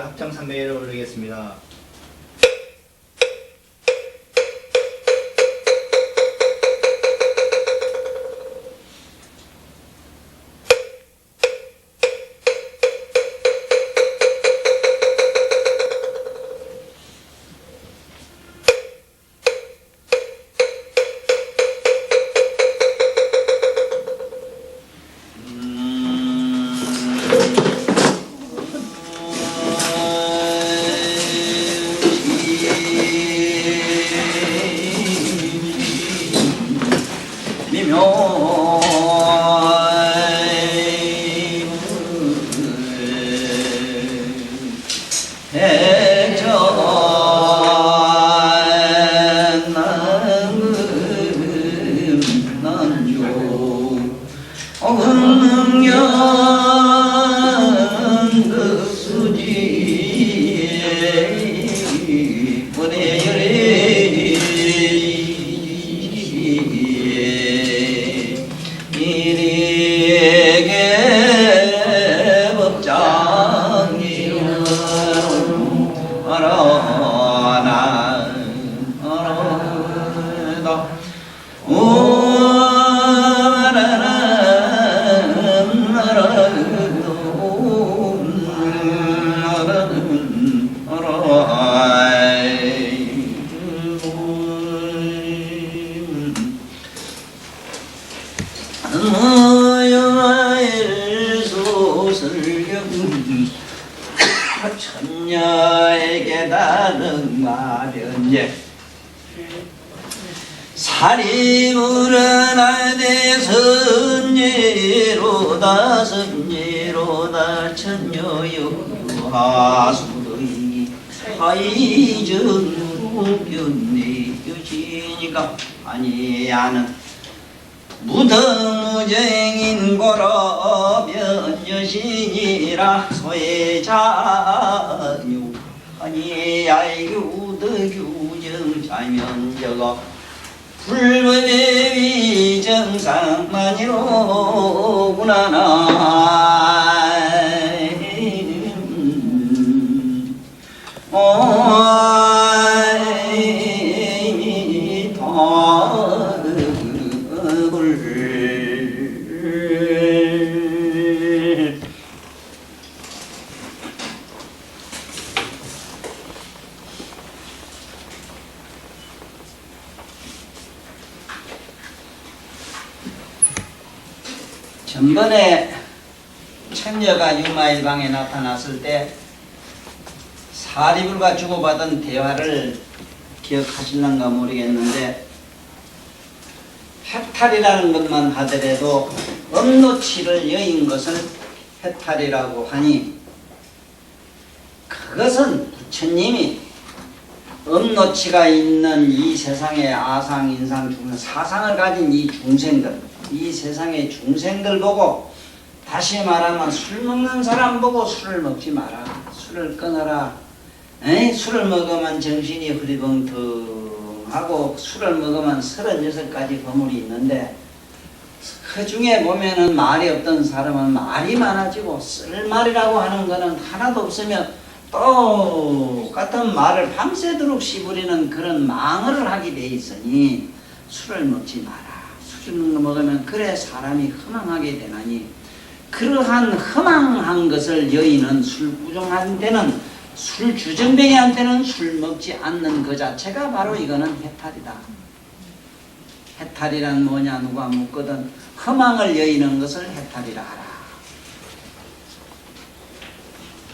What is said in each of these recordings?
합창삼매를 부르겠습니다. 천녀에게 다른 마련제 살이 물어나네 선예로다 선예로다 천녀여 하수의 하이정변내 유지니까 아니야는 무등무쟁인 고로변 여신이라 소외자유 아니야유득유정 자면저거 불법의 위정상만이로구나 전번에 천녀가 유마일방에 나타났을 때 사리불과 주고받은 대화를 기억하실런가 모르겠는데 해탈이라는 것만 하더라도 업노치를 여인 것을 해탈이라고 하니 그것은 부처님이 업노치가 있는 이 세상의 아상, 인상, 중생, 사상을 가진 이 중생들, 이 세상의 중생들 보고 다시 말하면 술 먹는 사람 보고 술을 먹지 마라. 술을 끊어라. 술을 먹으면 정신이 흐리벙텅하고 술을 먹으면 36가지 버물이 있는데 그 중에 보면은 말이 없던 사람은 말이 많아지고 쓸 말이라고 하는 거는 하나도 없으면 똑같은 말을 밤새도록 씹으리는 그런 망을 하게 돼 있으니 술을 먹지 마라. 술을 먹으면 그래 사람이 허망하게 되나니 그러한 허망한 것을 여인은 술부정한테는 술주정뱅이한테는 술 먹지 않는 그 자체가 바로 이거는 해탈이다. 해탈이란 뭐냐 누가 묻거든 허망을 여의는 것을 해탈이라 하라.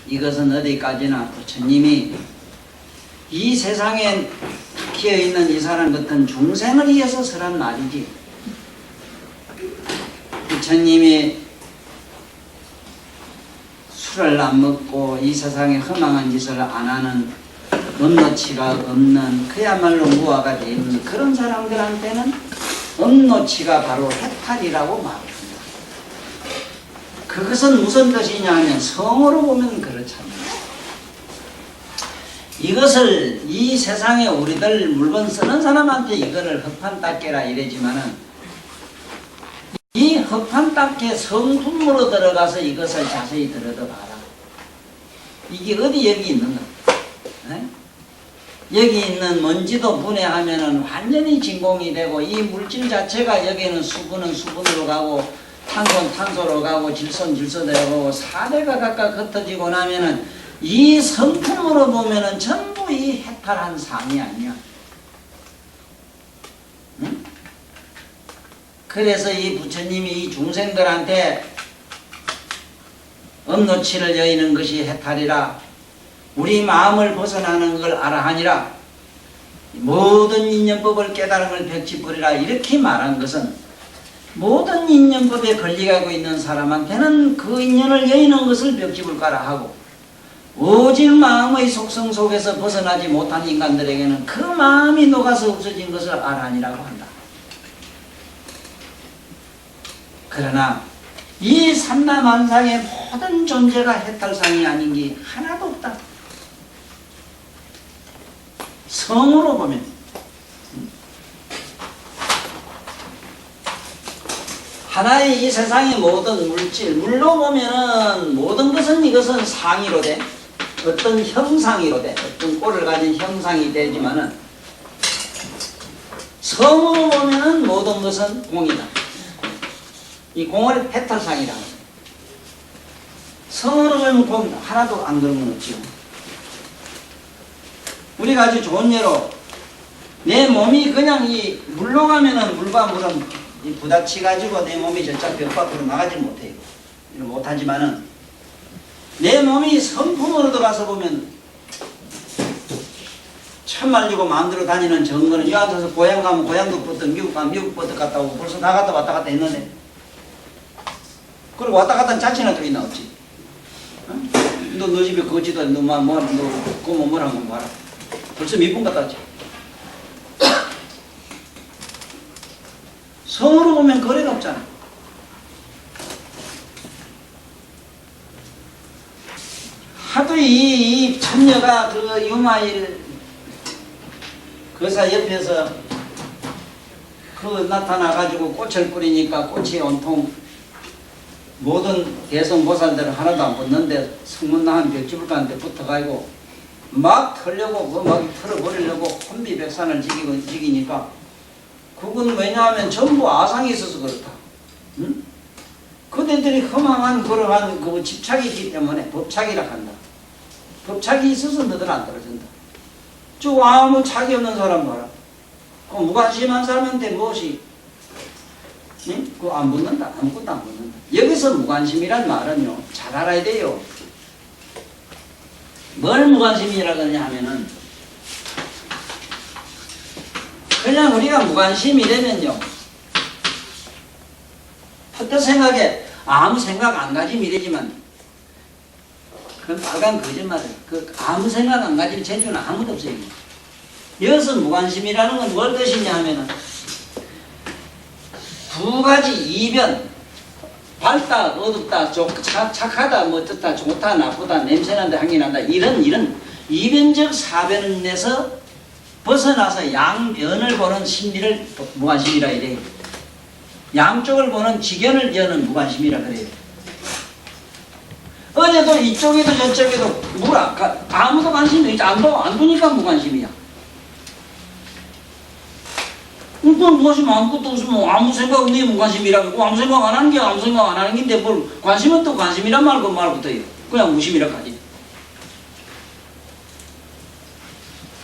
이것은 어디까지나 부처님이 이 세상에 기어있는 이 사람 같은 중생을 위해서 설한 말이지. 부처님이 술을 안 먹고 이 세상에 허망한 짓을 안 하는 업노치가 없는 그야말로 무아가 되는 그런 사람들한테는 업노치가 바로 해탈이라고 말합니다. 그것은 무슨 뜻이냐 하면 성으로 보면 그렇잖아요. 이것을 이 세상에 우리들 물건 쓰는 사람한테 이거를 허판닦개라 이래지만은 이 허판닦개 성품으로 들어가서 이것을 자세히 들여다봐라. 이게 어디 여기 있는가? 에? 여기 있는 먼지도 분해하면은 완전히 진공이 되고 이 물질 자체가 여기는 수분은 수분으로 가고 탄소는 탄소로 가고 질소는 질소대로 가고 4대가 각각 흩어지고 나면은 이 성품으로 보면은 전부 이 해탈한 상이 아니야. 응? 그래서 이 부처님이 이 중생들한테 업노치를 여의는 것이 해탈이라 우리 마음을 벗어나는 걸 알아하니라 모든 인연법을 깨달은 걸 벽치버리라 이렇게 말한 것은 모든 인연법에 걸려가고 있는 사람한테는 그 인연을 여의는 것을 벽치불가라 하고 오직 마음의 속성 속에서 벗어나지 못한 인간들에게는 그 마음이 녹아서 없어진 것을 알아하니라고 한다. 그러나 이 삼라만상의 모든 존재가 해탈상이 아닌 게 하나도 없다. 성으로 보면 하나의 이 세상의 모든 물질, 물로 보면은 모든 것은 이것은 상이로 돼. 어떤 형상이로 돼. 어떤 꼴을 가진 형상이 되지만은 성으로 보면은 모든 것은 공이다. 이 공을 해탈상이라고 합니다. 성으로 보면 공 하나도 안 그런 건 없지요. 우리가 아주 좋은 예로 내 몸이 그냥 이 물로 가면은 물과 물은 부딪혀 가지고 내 몸이 저쪽 벽 밖으로 나가지 못해요. 못하지만은 내 몸이 성품으로 들어가서 보면 천말리고 마음대로 다니는 정거는 이 앉아서 고향 가면 고향도 뻗어 미국 가면 미국 뻗어 갔다 오고 벌써 나갔다 왔다 갔다 했는데 그리고 왔다 갔다 하는 자체나 또 있나 없지. 어? 너 집에 거지도 너 그거 뭐라는 거 봐라. 벌써 몇 분 갔다 왔지. 성으로 보면 거래가 없잖아. 하도 이 천녀가 그 유마일 거사 옆에서 그 나타나가지고 꽃을 뿌리니까 꽃이 온통 모든 대성보살들은 하나도 안 붙는데 성문나한 벽집을 가는데 붙어가지고 막 털려고 막 털어버리려고 혼비백산을 지기니까 그건 왜냐하면 전부 아상이 있어서 그렇다. 응? 그대들이 허망한 그러한 그 집착이 있기 때문에 법착이라 한다. 법착이 있어서 너들 안 떨어진다. 저 아무 착이 없는 사람 봐라. 그 무관심한 사람한테 무엇이 응? 그거 안 붙는다. 아무것도 안 붙는다. 여기서 무관심이란 말은요. 잘 알아야 돼요. 뭘 무관심이라고 하냐 하면은 그냥 우리가 무관심이라면요. 퍼뜩 생각에 아무 생각 안 가지면 이러지만 그건 빨간 거짓말이에요. 그 아무 생각 안 가지면 제주는 아무도 없어요. 여기서 무관심이라는 건 뭘 것이냐 하면은 두 가지 이변 밝다 어둡다 착하다 뭐 어떻다 좋다 나쁘다 냄새난다 향기난다 이런 이변적 사변에서 벗어나서 양변을 보는 심리를 무관심이라 이래요. 양쪽을 보는 지견을 여는 무관심이라 그래요. 어제도 이쪽에도 저쪽에도 아무도 관심이 없지. 안 보니까 무관심이야. 그건 무관심 아무것도 없으면 아무 생각 없는 게 무관심이라고 아무 생각 안 하는 게 아무 생각 안 하는 게인데 뭘 관심은 또 관심이란 말부터요. 그냥 무심이라 하지.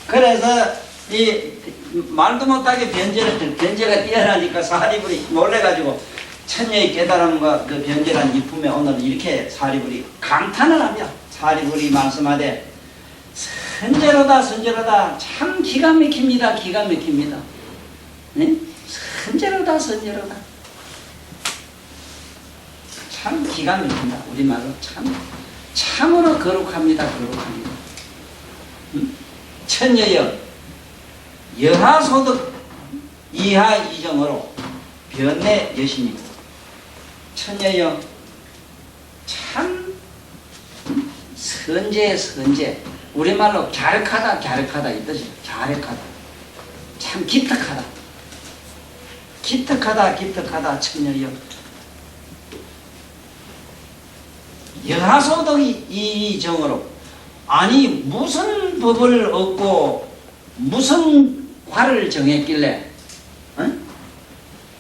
그래서 이 말도 못하게 변제가 뛰어나니까 사리불이 놀래가지고 천녀의 깨달음과 그 변제란 이품에 오늘 이렇게 사리불이 감탄을 합니다. 사리불이 말씀하되 선제로다 참 기가 막힙니다. 기가 막힙니다. 네? 선제로다 참 기가 막힌다. 우리말로 참으로 거룩합니다. 천녀여 여하소득 이하 이정으로 변내 여신이고 천녀여 참 선제 우리말로 갸륵하다 이 뜻이야. 갸륵하다 참 기특하다 천녀여 여하소득 이정으로 아니 무슨 법을 얻고 무슨 과를 정했길래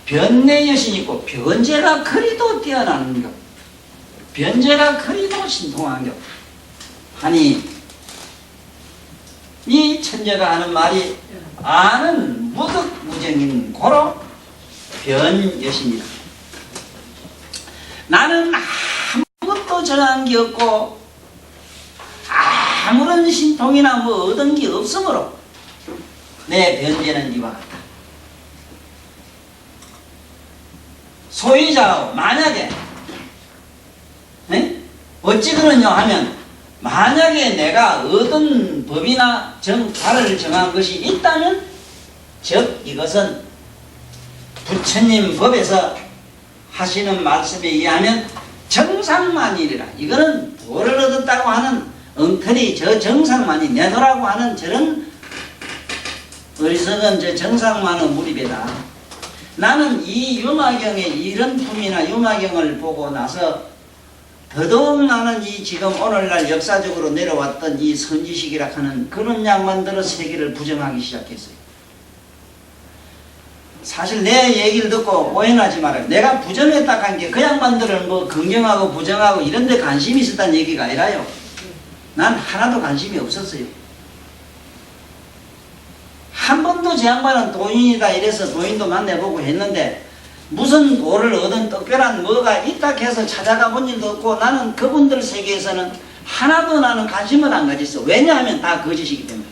변내 여신이 있고 변제가 그리도 뛰어나는 것, 변제가 그리도 신통한 것 하니 이 천재가 하는 말이 아는 무덕무정인 고로 변여신이다. 나는 아무것도 정한 게 없고 아무런 신통이나 뭐 얻은 게 없으므로 내 변제는 이와 같다. 소유자가 만약에 어찌 그러냐 하면 만약에 내가 얻은 법이나 과를 정한 것이 있다면 즉 이것은 부처님 법에서 하시는 말씀에 의하면 정상만일이라. 이거는 도를 얻었다고 하는 엉터리 저 정상만이 내놓으라고 하는 저런 어리석은 저 정상만의 무리배다. 나는 이 유마경의 이런 품이나 유마경을 보고 나서 더더욱 나는 이 지금 오늘날 역사적으로 내려왔던 이 선지식이라 하는 그런 양반들의 세계를 부정하기 시작했어요. 사실 내 얘기를 듣고 오해하지 말아요. 내가 부정했다 한 게 그 양반들은 뭐 긍정하고 부정하고 이런 데 관심이 있었다는 얘기가 아니라요. 난 하나도 관심이 없었어요. 한 번도 제 양반은 도인이다 이래서 도인도 만나보고 했는데 무슨 도를 얻은 특별한 뭐가 있다 해서 찾아가 본 일도 없고 나는 그분들 세계에서는 하나도 나는 관심을 안 가졌어. 왜냐하면 다 거짓이기 때문에.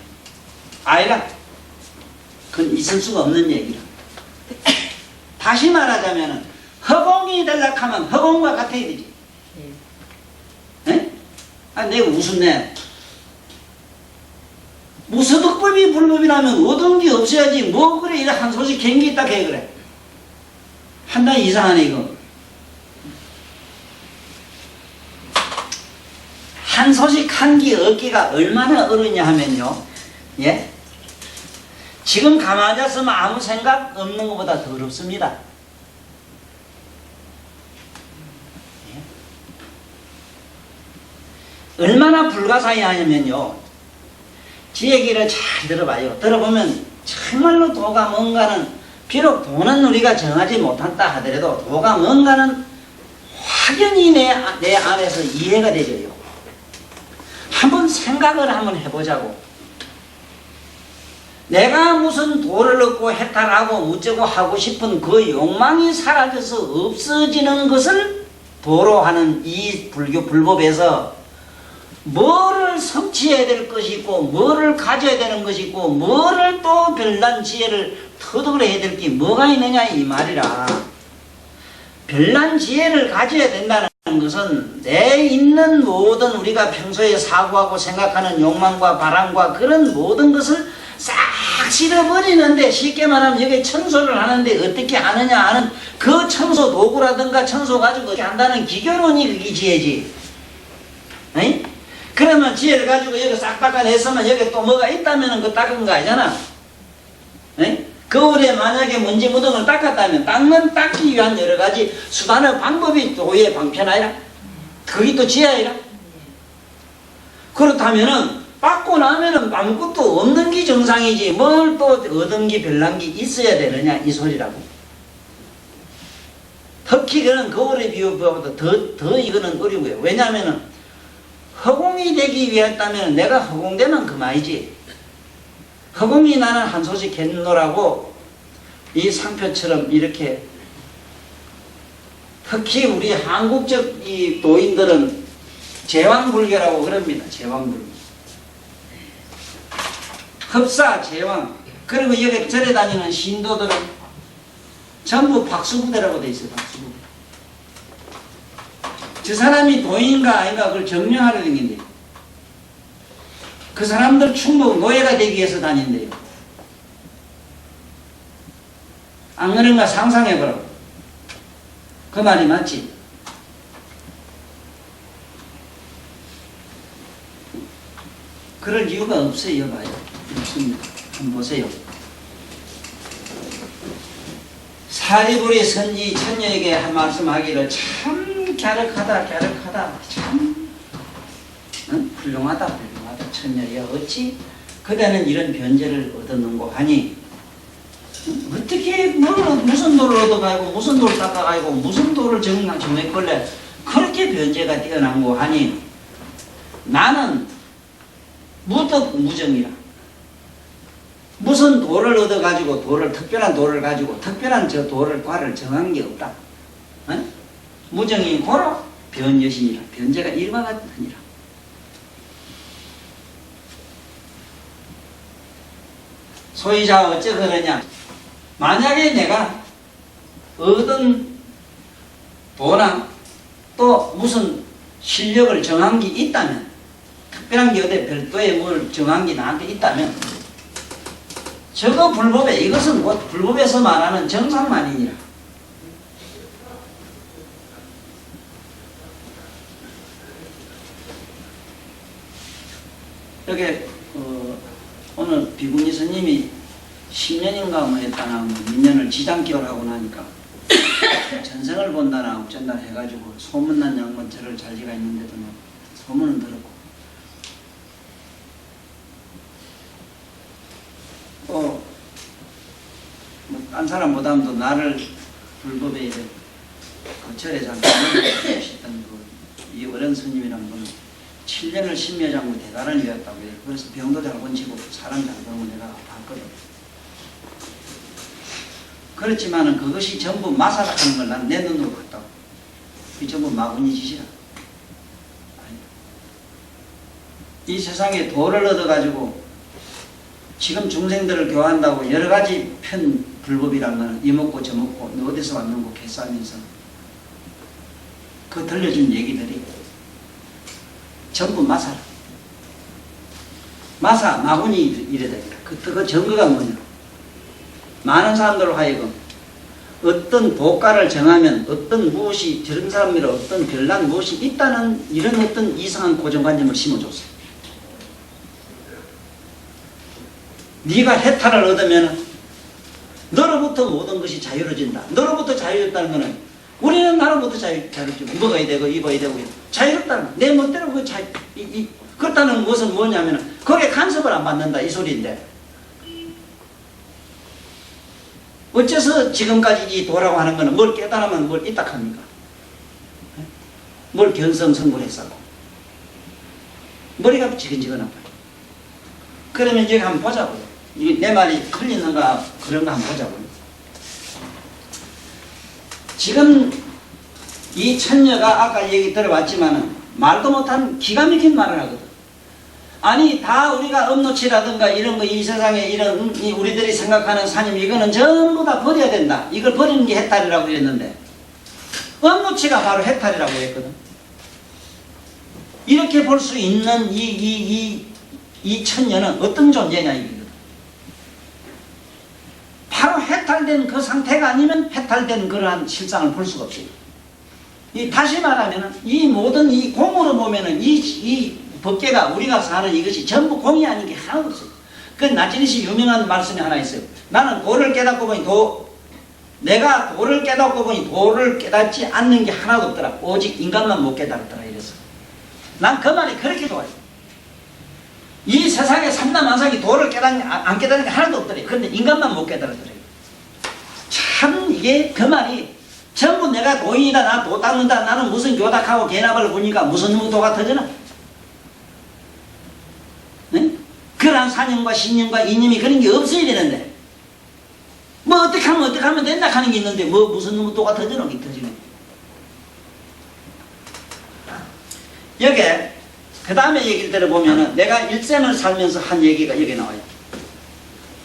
아니라 그건 있을 수가 없는 얘기라. 다시 말하자면 허공이 되려고 하면 허공과 같아야 되지. 네? 아, 내가 웃었네. 무소득법이 불법이라면 얻은 게 없어야지 뭐 그래 이래 한 소식 갱기 있다 해 그래. 판단이 이상하네 이거. 한 소식 한 기 얻기가 얼마나 어렵냐 하면요. 예? 지금 가만히 앉았으면 아무 생각 없는 것보다 더 어렵습니다. 예? 얼마나 불가사의하냐면요. 지 얘기를 잘 들어봐요. 들어보면 정말로 도가 뭔가는 비록 도는 우리가 정하지 못한다 하더라도 도가 뭔가는 확연히 내 안에서 이해가 되져요. 한번 생각을 한번 해보자고. 내가 무슨 도를 얻고 해탈하고 무쩌고 하고 싶은 그 욕망이 사라져서 없어지는 것을 도로 하는 이 불교 불법에서 뭐를 성취해야 될 것이 있고 뭐를 가져야 되는 것이 있고 뭐를 또 별난 지혜를 터득을 해야 될 게 뭐가 있느냐 이 말이라. 별난 지혜를 가져야 된다는 것은 내 있는 모든 우리가 평소에 사고하고 생각하는 욕망과 바람과 그런 모든 것을 싹 실어버리는데 쉽게 말하면 여기 청소를 하는데 어떻게 하느냐 하는 그 청소 도구라든가 청소 가지고 어떻게 한다는 기교론이 그게 지혜지. 에이? 그러면 지혜를 가지고 여기 싹 닦아냈으면 여기 또 뭐가 있다면 그거 닦은 거 아니잖아. 에이? 거울에 만약에 먼지 무덤을 닦았다면 닦기 위한 여러 가지 수단의 방법이 도의 방편아니라. 그게 또 지혜이라. 그렇다면은 닦고 나면은 아무것도 없는 게 정상이지 뭘 또 얻은 게 별난 게 있어야 되느냐 이 소리라고. 특히 그는 거울에 비교보다 더 이거는 어려워요. 왜냐하면은 허공이 되기 위했다면 내가 허공되면 그만이지. 허공이 나는 한 소식 했노라고 이 상표처럼 이렇게 특히 우리 한국적 이 도인들은 제왕불교라고 그럽니다. 제왕불교. 흡사 제왕. 그리고 여기 절에 다니는 신도들은 전부 박수부대라고 돼 있어요. 박수부대. 저 사람이 도인인가 아닌가 그걸 증명하려 댕긴대요. 그 사람들 충북 노예가 되기 위해서 다닌대요. 안 그런가 상상해보라고. 그 말이 맞지? 그럴 이유가 없어요. 봐요. 없습니다. 한번 보세요. 사리부리 선지 천녀에게 한 말씀하기를 참 갸륵하다 참 응? 훌륭하다. 천녀야 어찌 그대는 이런 변제를 얻었는고 하니 어떻게 무슨 돌을 얻어가고 무슨 돌을 닦아가고 무슨 돌을 정했걸래 그렇게 변제가 뛰어난고 하니 나는 무덕 무정이라 무슨 돌을 얻어가지고 특별한 돌을 가지고 특별한 저 돌을 과를 정한 게 없다. 어? 무정이 고로 변여신이라 변제가 이와 같으니라. 소위자 어째 그러냐 만약에 내가 얻은 도나 또 무슨 실력을 정한 게 있다면 특별한 게 어디 별도의 뭘 정한 게 나한테 있다면 저거 불법에 이것은 곧 불법에서 말하는 정상만이니라. 여기 오늘 비구니 스님이 10년인가 뭐 했다나 뭐 2년을 지장기를 하고 나니까 전생을 본다나 어쩐다 해가지고 소문난 양반 저를 잘지가 있는데도 뭐 소문은 들었고 딴 사람보다도 나를 불법에 거철에 잠깐 계시던 이 어른 스님이라는 분은 7년을 신묘장구 대단한 이었다고 해요. 그래서 병도 잘 고치고 사람 잘 보고 내가 봤거든. 그렇지만은 그것이 전부 마사라는 걸 난 내 눈으로 봤다고. 이 전부 마구니 짓이라. 이 세상에 도를 얻어가지고 지금 중생들을 교화한다고 여러 가지 편 불법이라는 거는 이먹고 저먹고 너 어디서 왔는고 개싸면서 그 들려준 얘기들이 전부 마사라. 마사, 마구니 이래다. 그 증거가 뭐냐. 많은 사람들로 하여금 어떤 도가를 정하면 어떤 무엇이 저런 사람이라 어떤 별난 무엇이 있다는 이런 어떤 이상한 고정관념을 심어줬어요. 네가 해탈을 얻으면 너로부터 모든 것이 자유로워진다. 너로부터 자유롭다는 것은 우리는 나로부터 자유롭지. 먹어야 되고 입어야 되고 자유롭다는 거. 내 멋대로 그 그렇다는 것은 뭐냐면 거기에 간섭을 안 받는다 이 소리인데 어째서 지금까지 이 도라고 하는 거는 뭘 깨달으면 뭘 이딱합니까? 뭘 견성성불했어. 머리가 지근지근 아파요. 그러면 여기 한번 보자고요. 이게 내 말이 틀리는가 그런 거 한번 보자고요. 지금 이 천녀가 아까 얘기 들어봤지만은 말도 못한 기가 막힌 말을 하거든. 아니 다 우리가 업노치라든가 이런 거 이 세상에 이런 우리들이 생각하는 산임 이거는 전부 다 버려야 된다. 이걸 버리는 게 해탈이라고 그랬는데 업노치가 바로 해탈이라고 했거든. 이렇게 볼 수 있는 이 천녀는 어떤 존재냐 이거거든. 바로 해탈된 그 상태가 아니면 해탈된 그러한 실상을 볼 수가 없어요. 다시 말하면 이 모든 이 공으로 보면은 이 법계가 우리가 사는 이것이 전부 공이 아닌 게 하나도 없어요. 그 나지리시 유명한 말씀이 하나 있어요. 나는 도를 깨닫고 보니 내가 도를 깨닫고 보니 도를 깨닫지 않는 게 하나도 없더라. 오직 인간만 못 깨달았더라 이래서. 난 그 말이 그렇게 좋아요. 이 세상에 삼라만상이 도를 안 깨닫는 게 하나도 없더래. 그런데 인간만 못 깨달았더래. 참 이게 그 말이 전부 내가 도인이다 나 도 닦는다 나는 무슨 교닥하고 개나발을 보니까 무슨 도가 터지나? 네? 그러한 사념과 신념과 이념이 그런 게 없어야 되는데 뭐 어떻게 하면 된다 하는 게 있는데 뭐 무슨 놈의 도가 터지나? 터지네. 여기에 그 다음에 얘기를 들어보면은 내가 일생을 살면서 한 얘기가 여기 나와요.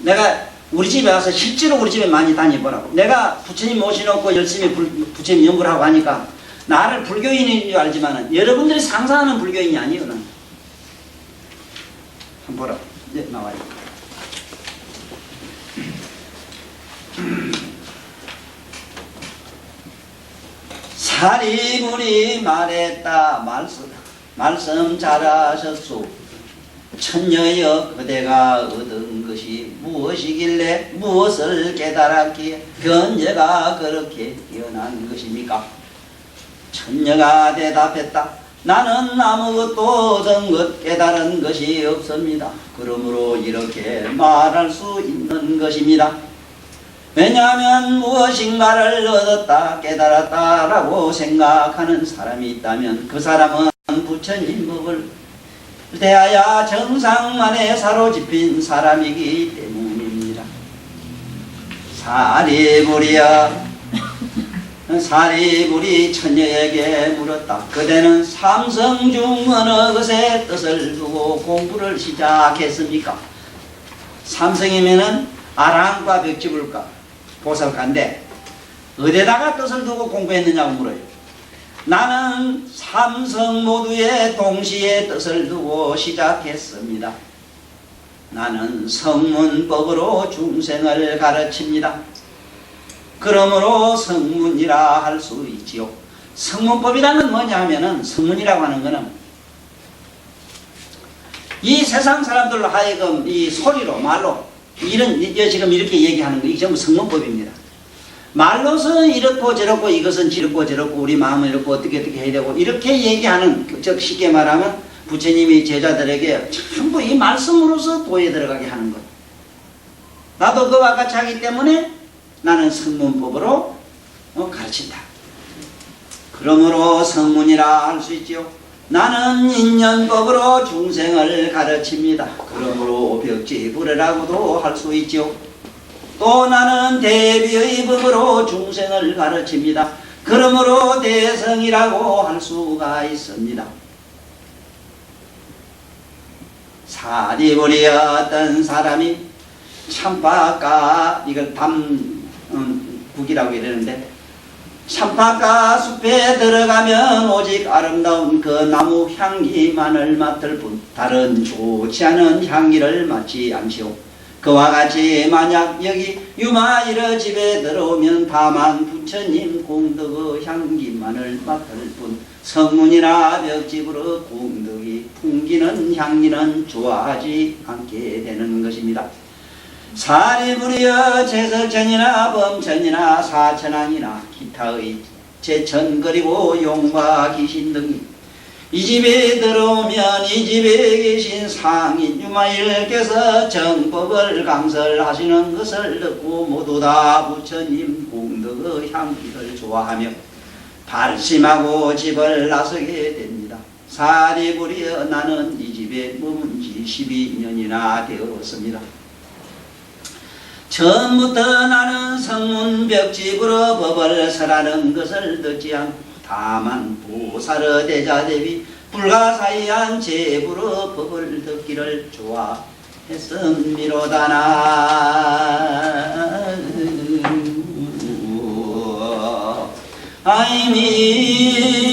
내가 우리 집에 와서 실제로 우리 집에 많이 다녀보라고. 내가 부처님 모셔놓고 열심히 부처님 연구를 하고 하니까 나를 불교인인 줄 알지만은 여러분들이 상상하는 불교인이 아니에요. 나는. 한번 보라고. 이제 나와요. 사리불이 말했다. 말씀 잘하셨소. 천녀여 그대가 얻은 것이 무엇이길래 무엇을 깨달았기에 변제가 그렇게 뛰어난 것입니까? 천녀가 대답했다. 나는 아무것도 얻은 것 깨달은 것이 없습니다. 그러므로 이렇게 말할 수 있는 것입니다. 왜냐하면 무엇인가를 얻었다 깨달았다라고 생각하는 사람이 있다면 그 사람은 부처님 법을 대하여 정상만에 사로잡힌 사람이기 때문입니다. 사리불이 처녀에게 물었다. 그대는 삼성 중 어느 것에 뜻을 두고 공부를 시작했습니까? 삼성이면은 아랑과 벽지불과 보살가인데 어디다가 뜻을 두고 공부했느냐고 물어요. 나는 삼성 모두에 동시에 뜻을 두고 시작했습니다. 나는 성문법으로 중생을 가르칩니다. 그러므로 성문이라 할 수 있지요. 성문법이라는 건 뭐냐 하면은, 성문이라고 하는 것은 이 세상 사람들로 하여금 이 소리로 말로 지금 이렇게 얘기하는 거 이게 전부 성문법입니다. 말로서 이렇고 저렇고 이것은 이렇고 저렇고 우리 마음은 이렇고 어떻게 해야 되고 이렇게 얘기하는, 즉 쉽게 말하면 부처님이 제자들에게 전부 이 말씀으로서 도에 들어가게 하는 것. 나도 그와 같이 하기 때문에 나는 성문법으로 가르친다. 그러므로 성문이라 할 수 있지요. 나는 인연법으로 중생을 가르칩니다. 그러므로 벽지불이라고도 할 수 있지요. 또 나는 대비의 법으로 중생을 가르칩니다. 그러므로 대성이라고 할 수가 있습니다. 사리불이 어떤 사람이 참바가 이걸 국이라고 이러는데, 참바가 숲에 들어가면 오직 아름다운 그 나무 향기만을 맡을 뿐 다른 좋지 않은 향기를 맡지 않지요. 그와 같이 만약 여기 유마이러 집에 들어오면 다만 부처님 공덕의 향기만을 맡을 뿐 성문이나 벽집으로 공덕이 풍기는 향기는 좋아하지 않게 되는 것입니다. 사리불이여 제설천이나 범천이나 사천왕이나 기타의 제천 그리고 용과 귀신 등이 이 집에 들어오면 이 집에 계신 상인 유마일께서 정법을 강설하시는 것을 듣고 모두 다 부처님 공덕의 향기를 좋아하며 발심하고 집을 나서게 됩니다. 사리불이여 나는 이 집에 머문 지 12년이나 되었습니다. 처음부터 나는 성문벽집으로 법을 설하는 것을 듣지 않고 다만 보살의 대자대비 불가사의한 제부로 법을 듣기를 좋아했음이로다나. 아이미타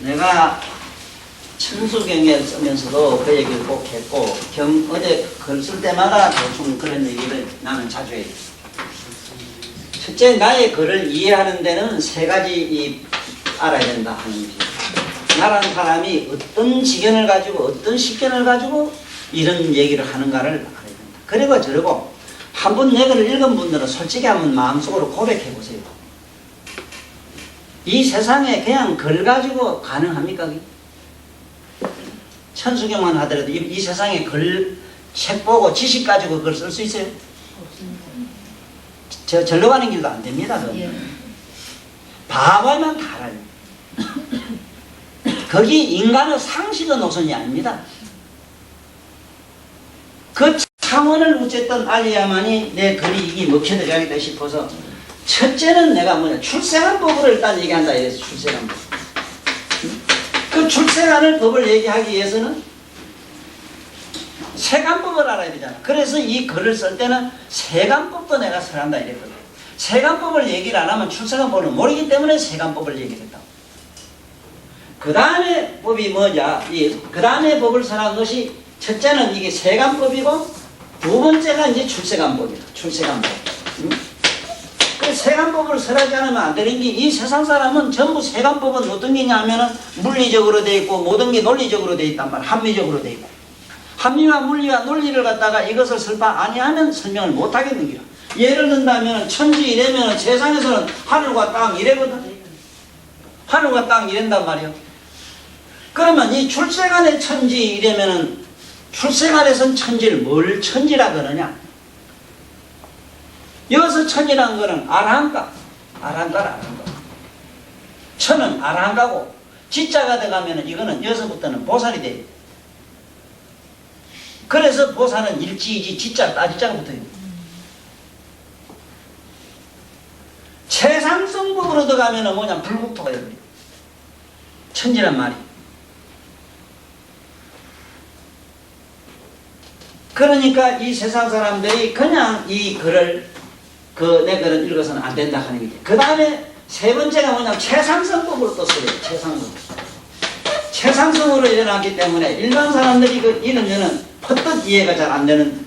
내가 천수경에 쓰면서도 그 얘기를 꼭 했고, 어제 글 쓸 때마다 대충 그런 얘기를 나는 자주 해요. 첫째, 나의 글을 이해하는 데는 세 가지 알아야 된다 하는 게, 나라는 사람이 어떤 지견을 가지고 어떤 식견을 가지고 이런 얘기를 하는가를 알아야 된다. 그리고 저러고 한번 내 글을 읽은 분들은 솔직히 한번 마음속으로 고백해 보세요. 이 세상에 그냥 글 가지고 가능합니까? 천수경만 하더라도 이 세상에 책 보고 지식 가지고 글 쓸 수 있어요? 없습니다. 절로 가는 길도 안 됩니다. 예. 바보만 다 알아요. 거기 인간의 상식의 노선이 아닙니다. 그 창원을 어쨌든 알려야만이 내 글이 이게 먹혀들어가겠다 싶어서, 첫째는 내가 출생한 법을 일단 얘기한다 이래서 출생한 법. 그 출생하는 법을 얘기하기 위해서는 세간법을 알아야 되잖아. 그래서 이 글을 쓸 때는 세간법도 내가 설한다 이랬거든. 세간법을 얘기를 안 하면 출생한 법을 모르기 때문에 세간법을 얘기했다고. 그 다음에 법이 뭐냐, 그 다음에 법을 설한 것이, 첫째는 이게 세간법이고 두 번째가 이제 출세간법이다. 출세간법. 세간법을 설하지 않으면 안 되는 게 이 세상 사람은 전부 세간법은 어떤 게냐 하면은 물리적으로 돼 있고 모든 게 논리적으로 돼 있단 말이야. 합리적으로 돼 있고. 합리와 물리와 논리를 갖다가 이것을 설파 아니하면 설명을 못 하겠는 거야. 예를 든다면 천지 이래면 세상에서는 하늘과 땅 이래거든. 하늘과 땅 이랜단 말이야. 그러면 이 출세간의 천지 이래면은 출세간에선 천지를 뭘 천지라 그러냐? 여기서 천이라는 거는 아라한가. 아라한가라 아라한가. 천은 아라한가고 지자가 들어가면은 이거는 여기서부터는 보살이 돼. 그래서 보살은 일지이지 지자 따지자가 붙어요. 최상승법으로 들어가면은 뭐냐 불국토가 됩니다. 천지란 말이. 그러니까 이 세상 사람들이 그냥 이 글을 내 글을 읽어서는 안 된다 하는 거지. 그 다음에 세 번째가 뭐냐면 최상승법으로 떴어요. 최상승. 최상승으로 일어났기 때문에 일반 사람들이 그 이런 거는 퍼뜩 이해가 잘 안 되는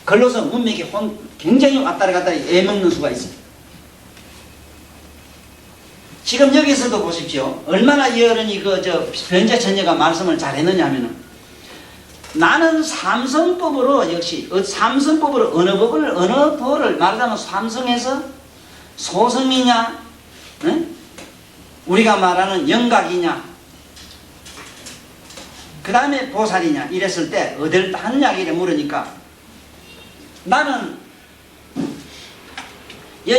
글로서 문맥이 굉장히 왔다리 갔다리 애먹는 수가 있어요. 지금 여기서도 보십시오. 얼마나 이 어른이 변제천녀가 말씀을 잘했느냐 하면은 나는 삼성법으로 역시 삼성법으로 어느 도를 말하자면 삼성에서 소성이냐 응? 우리가 말하는 영각이냐 그 다음에 보살이냐 이랬을 때 어딜 하느냐 이래 물으니까 나는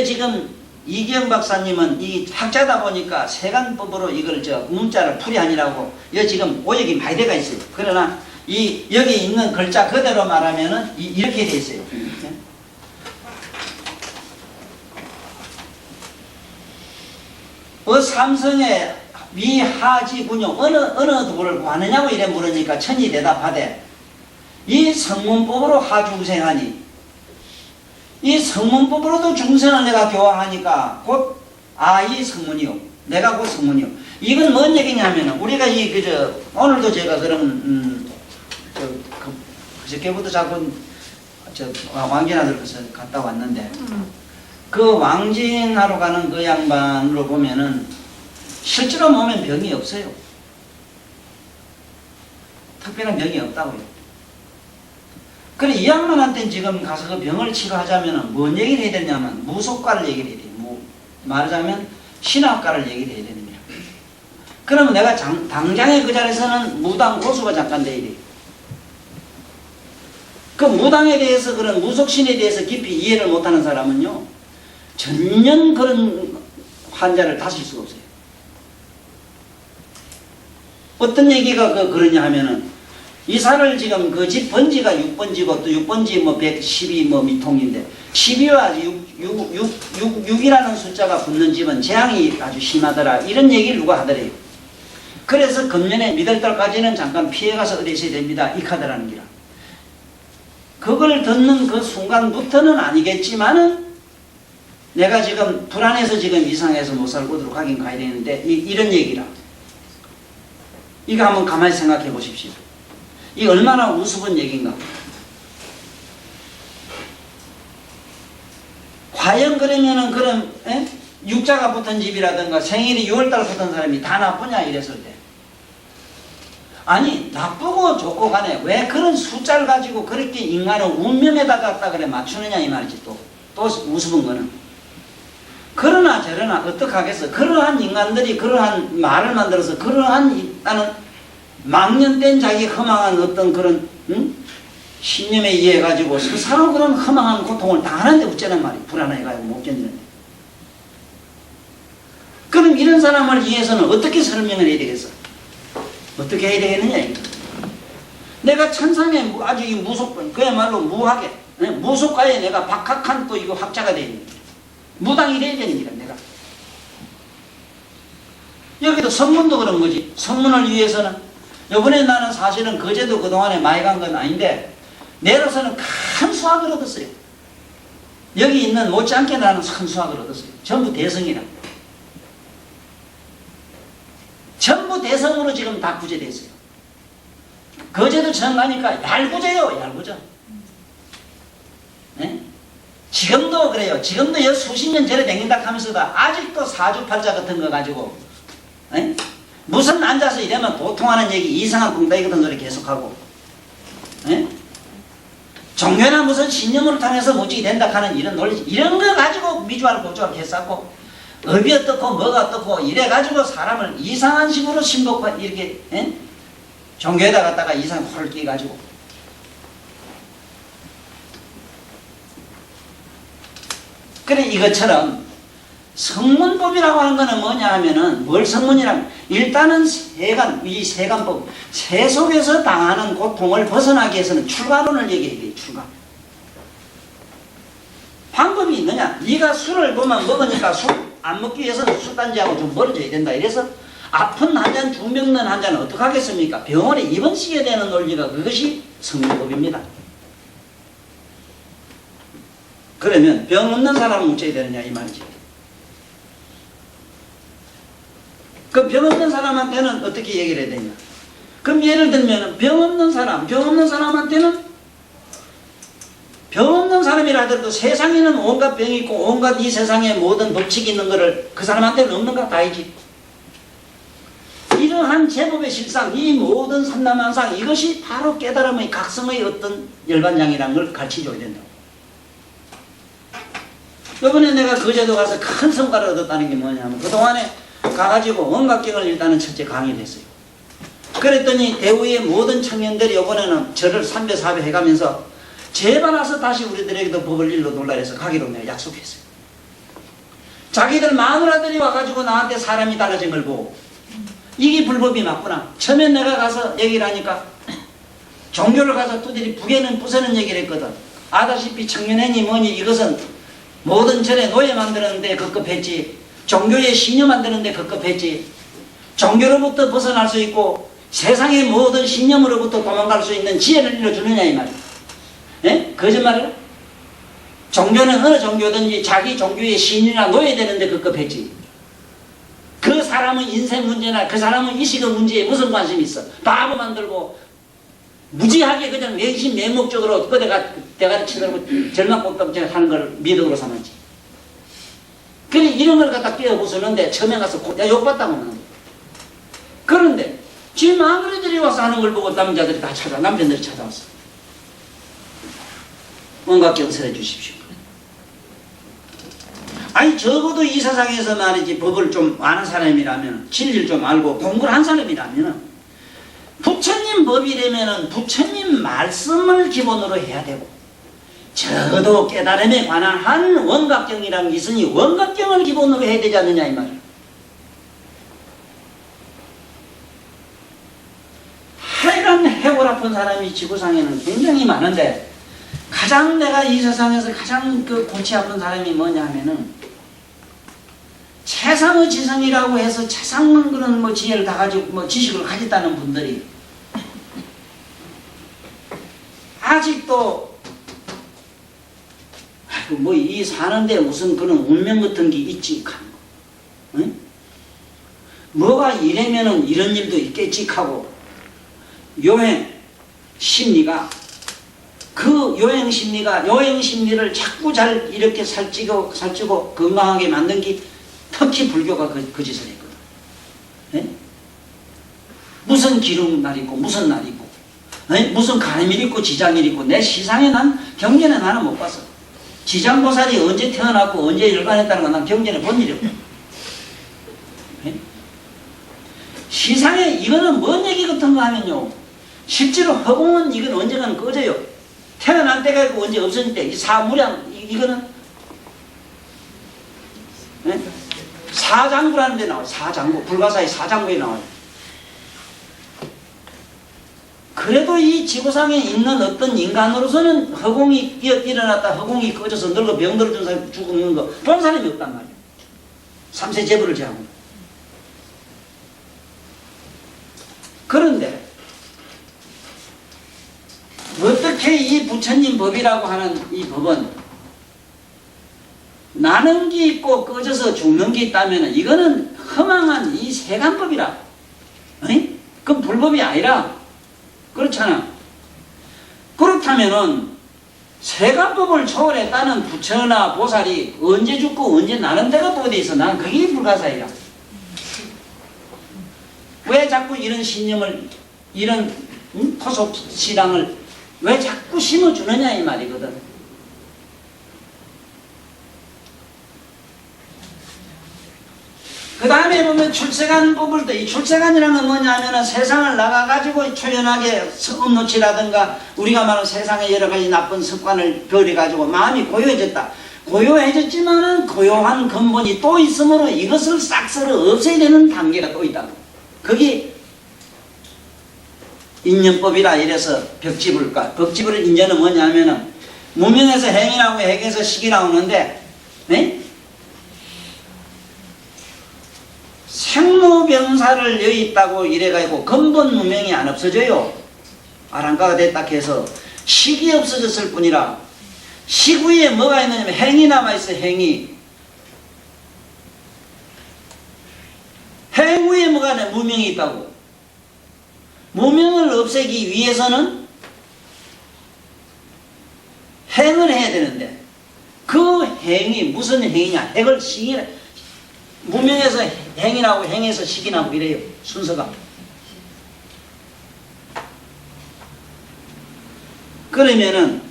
지금 이기영 박사님은 이 학자다 보니까 세간법으로 이걸 문자를 풀이하니라고 지금 오역이 많이 돼가 있어요. 그러나 여기 있는 글자 그대로 말하면은 이렇게 돼 있어요. 삼성의 위하지군요. 어느 도를 구하느냐고 이래 물으니까 천이 대답하되 이 성문법으로 하중생하니 이 성문법으로도 중생을 내가 교화하니까 곧 이 성문이요. 내가 곧 성문이요. 이건 뭔 얘기냐면은 우리가 오늘도 제가 그저께부터 자꾸 왕진하러 갔다 왔는데 그 왕진하러 가는 그 양반으로 보면은 실제로 보면 병이 없어요. 특별한 병이 없다고요. 그래 이 양반한테 지금 가서 그 병을 치료하자면 뭔 얘기를 해야 되냐면 무속과를 얘기를 해야 돼요. 말하자면 신학과를 얘기를 해야 되는 거야. 그러면 내가 당장에 그 자리에서는 무당 고수가 잠깐 돼야 돼요. 그 무당에 대해서 그런 무속신에 대해서 깊이 이해를 못하는 사람은요 전년 그런 환자를 다실 수가 없어요. 어떤 얘기가 그러냐 하면은 이사를 지금 그 집 번지가 6번지고 또 6번지 112 미통인데 12와 6이라는 숫자가 붙는 집은 재앙이 아주 심하더라 이런 얘기를 누가 하더래요. 그래서 금년에 미들달까지는 잠깐 피해가서 어디 있어야 됩니다. 이 카드라는 기라. 그걸 듣는 그 순간부터는 아니겠지만은 내가 지금 불안해서 지금 이상해서 못 살고 오도록 하긴 가야 되는데 이런 얘기라. 이거 한번 가만히 생각해 보십시오. 이 얼마나 우스운 얘기인가. 과연 그러면은 그런 육자가 붙은 집이라든가 생일이 6월달 붙은 사람이 다 나쁘냐 이랬을 때 아니 나쁘고 좋고 간에 왜 그런 숫자를 가지고 그렇게 인간을 운명에다 갖다 그래 맞추느냐 이 말이지. 또 우스운 거는 그러나 저러나 어떡하겠어. 그러한 인간들이 그러한 말을 만들어서 그러한 나는 망년된 자기 허망한 어떤 그런 신념에 의해 가지고 스스로 그런 허망한 고통을 당하는데 어쩌란 말이야. 불안해가지고 못 견디는데. 그럼 이런 사람을 위해서는 어떻게 설명을 해야 되겠어? 어떻게 해야 되겠느냐 이거. 내가 천상에 아주 이 무속 그야말로 무하게 무속가에 내가 박학한 또 이거 학자가 되어 있는 무당이 돼야 되는 거야 내가. 여기도 선문도 그런 거지. 선문을 위해서는 요번에 나는 사실은 거제도 그동안에 많이 간 건 아닌데 내려서는 큰 수확을 얻었어요. 여기 있는 못지않게 나는 큰 수확을 얻었어요. 전부 대성이라. 전부 대성으로 지금 다 구제됐어요. 거제도 처음 가니까 얄구제요. 얄구제. 네? 지금도 그래요. 지금도 여 수십 년 전에 댕긴다 하면서도 아직도 사주팔자 같은 거 가지고 에? 무슨 앉아서 이러면 도통하는 얘기 이상한 꿍따기 같은 소리 계속하고 에? 종교나 무슨 신념을 통해서 무지개 된다 하는 이런 논리 이런 거 가지고 미주알 고주알 했었고 업이 어떻고 뭐가 어떻고 이래 가지고 사람을 이상한 식으로 신복화 이렇게 에? 종교에다 갖다가 이상한 호를 끼 가지고 그래 이것처럼 성문법이라고 하는 거는 뭐냐 하면은 뭘 성문이라면 일단은 세간, 이 세간법 세 속에서 당하는 고통을 벗어나기 위해서는 출가론을 얘기해야 돼요. 출가 방법이 있느냐 네가 술을 보면 먹으니까 술 안 먹기 위해서는 술단지하고 좀 멀어져야 된다. 이래서 아픈 한 잔 두 병 넣은 한 잔은 어떻게 하겠습니까? 병원에 입원시켜야 되는 논리가 그것이 성문법입니다. 그러면 병 없는 사람은 어찌해야 되느냐 이 말이지. 그 병 없는 사람한테는 어떻게 얘기를 해야 되냐. 그럼 예를 들면 병 없는 사람한테는 병 없는 사람이라 하더라도 세상에는 온갖 병이 있고 온갖 이 세상에 모든 법칙이 있는 거를 그 사람한테는 없는가 다 알지. 이러한 제법의 실상 이 모든 삼남한상 이것이 바로 깨달음의 각성의 어떤 열반장이라는 걸 가르쳐줘야 된다고. 이번에 내가 거제도 가서 큰 성과를 얻었다는 게 뭐냐면 그동안에 가가지고 원각경을 일단은 첫째 강의를 했어요. 그랬더니 대우의 모든 청년들이 이번에는 저를 3배 4배 해가면서 제발 와서 다시 우리들에게도 법을 일러 놀라 해서 가기로 내가 약속했어요. 자기들 마누라들이 와가지고 나한테 사람이 달라진 걸 보고 이게 불법이 맞구나. 처음에 내가 가서 얘기를 하니까 종교를 가서 두드리 부서는 얘기를 했거든. 아다시피 청년회니 뭐니 이것은 모든 절에 노예 만드는데 급급했지. 종교의 신녀 만드는데 급급했지. 종교로부터 벗어날 수 있고 세상의 모든 신념으로부터 도망갈 수 있는 지혜를 일러주느냐 이 말이야. 예? 거짓말이야? 종교는 어느 종교든지 자기 종교의 신이나 노예 되는데 급급했지. 그 사람은 인생 문제나 그 사람은 이식의 문제에 무슨 관심이 있어. 바보 만들고 무지하게 그냥 맹신 맹목적으로 그대가 대가리 치더라고 절망꽃감증 하는 걸 미덕으로 삼았지. 그래 이런 걸 갖다 깨어부수는데 처음에 가서 욕받다고 하는 거야. 그런데 지 마누라들이 와서 하는 걸 보고 남자들이 다 남편들이 찾아왔어. 원각경설해 주십시오. 아니 적어도 이 세상에서 말이지 법을 좀 아는 사람이라면 진리를 좀 알고 공부를 한 사람이라면 부처님 법이라면 부처님 말씀을 기본으로 해야 되고 적어도 깨달음에 관한 한 원각경이라는 게 있으니 원각경을 기본으로 해야 되지 않느냐 이 말이에요. 하여간 해골 아픈 사람이 지구상에는 굉장히 많은데 가장 내가 이 세상에서 가장 그 골치 아픈 사람이 뭐냐 하면은 최상의 지성이라고 해서 최상의 그런 뭐 지혜를 다 가지고 뭐 지식을 가졌다는 분들이 아직도 뭐 이 사는데 무슨 그런 운명 같은 게 있지 하는 거. 응? 뭐가 이래면은 이런 일도 있겠지 하고 요행 심리가 그 요행 심리를 자꾸 잘 이렇게 살찌고 건강하게 만든 게 특히 불교가 그 짓을 했거든. 네? 무슨 기름날 있고 무슨 날 있고 네? 무슨 가임일 있고 지장일 있고 내 시상에 난 경전에 나는 못 봤어. 지장보살이 언제 태어났고 언제 열반했다는 건 난 경전에 본 일이 없다. 네? 시상에 이거는 뭔 얘기 같은가 하면요 실제로 허공은 이건 언젠가는 꺼져요. 태어날 때가 있고 언제 없어질 때 이 사무량 이거는 네? 사장구라는 데 나와요. 사장구 불가사의 사장구에 나와요. 그래도 이 지구상에 있는 어떤 인간으로서는 허공이 일어났다 허공이 꺼져서 늙어 병들어진 사람이 죽는 거 본 사람이 없단 말이에요. 3세 제부를 제하고. 그런데 어떻게 이 부처님 법이라고 하는 이 법은 나는 게 있고 꺼져서 죽는 게 있다면 이거는 허망한 이 세간법이라. 어이? 그건 불법이 아니라 그렇잖아. 그렇다면은 세관법을 초월했다는 부처나 보살이 언제 죽고 언제 나는 데가 또 어디 있어? 난 그게 불가사의야. 왜 자꾸 이런 신념을, 이런 토속 신앙을 왜 자꾸 심어주느냐 이 말이거든. 그 다음에 보면 출세관 법을 또, 이 출세관이라는 건 뭐냐 하면은 세상을 나가가지고 초연하게 음노치라든가 우리가 말하는 세상의 여러 가지 나쁜 습관을 버려가지고 마음이 고요해졌다. 고요해졌지만은 고요한 근본이 또 있으므로 이것을 싹 썰어 없애야 되는 단계가 또 있다. 그게 인연법이라 이래서 벽지불 인연은 뭐냐 하면은 무명에서 행이라고 행에서 식이라고 하는데, 네? 생로병사를 여기 있다고 이래가지고 근본 무명이 안 없어져요. 아랑가가 됐다 해서 식이 없어졌을 뿐이라 식 위에 뭐가 있느냐면 행이 남아있어. 행이. 행 위에 뭐가 있냐? 무명이 있다고. 무명을 없애기 위해서는 행을 해야 되는데 그 행이 무슨 행이냐? 행을 식이라. 무명에서 행이 나고 행에서 식이 나고 이래요. 순서가. 그러면은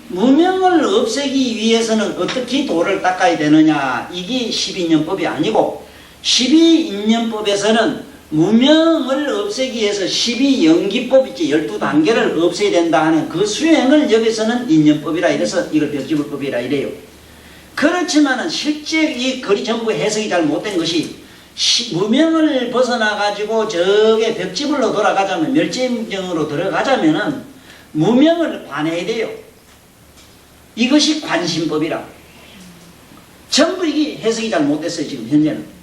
무명을 없애기 위해서는 어떻게 도를 닦아야 되느냐? 이게 12인연법이 아니고 12인연법에서는 무명을 없애기 위해서 12연기법 있지 12단계를 없애야 된다 하는 그 수행을 여기서는 인연법이라 이래서 이걸 벽지불법이라 이래요. 그렇지만은 실제 이 글이 전부 해석이 잘 못된 것이 무명을 벗어나가지고 저게 벽지불로 돌아가자면 멸지정으로 들어가자면은 무명을 관해야 돼요. 이것이 관심법이라. 전부 이게 해석이 잘 못됐어요. 지금 현재는.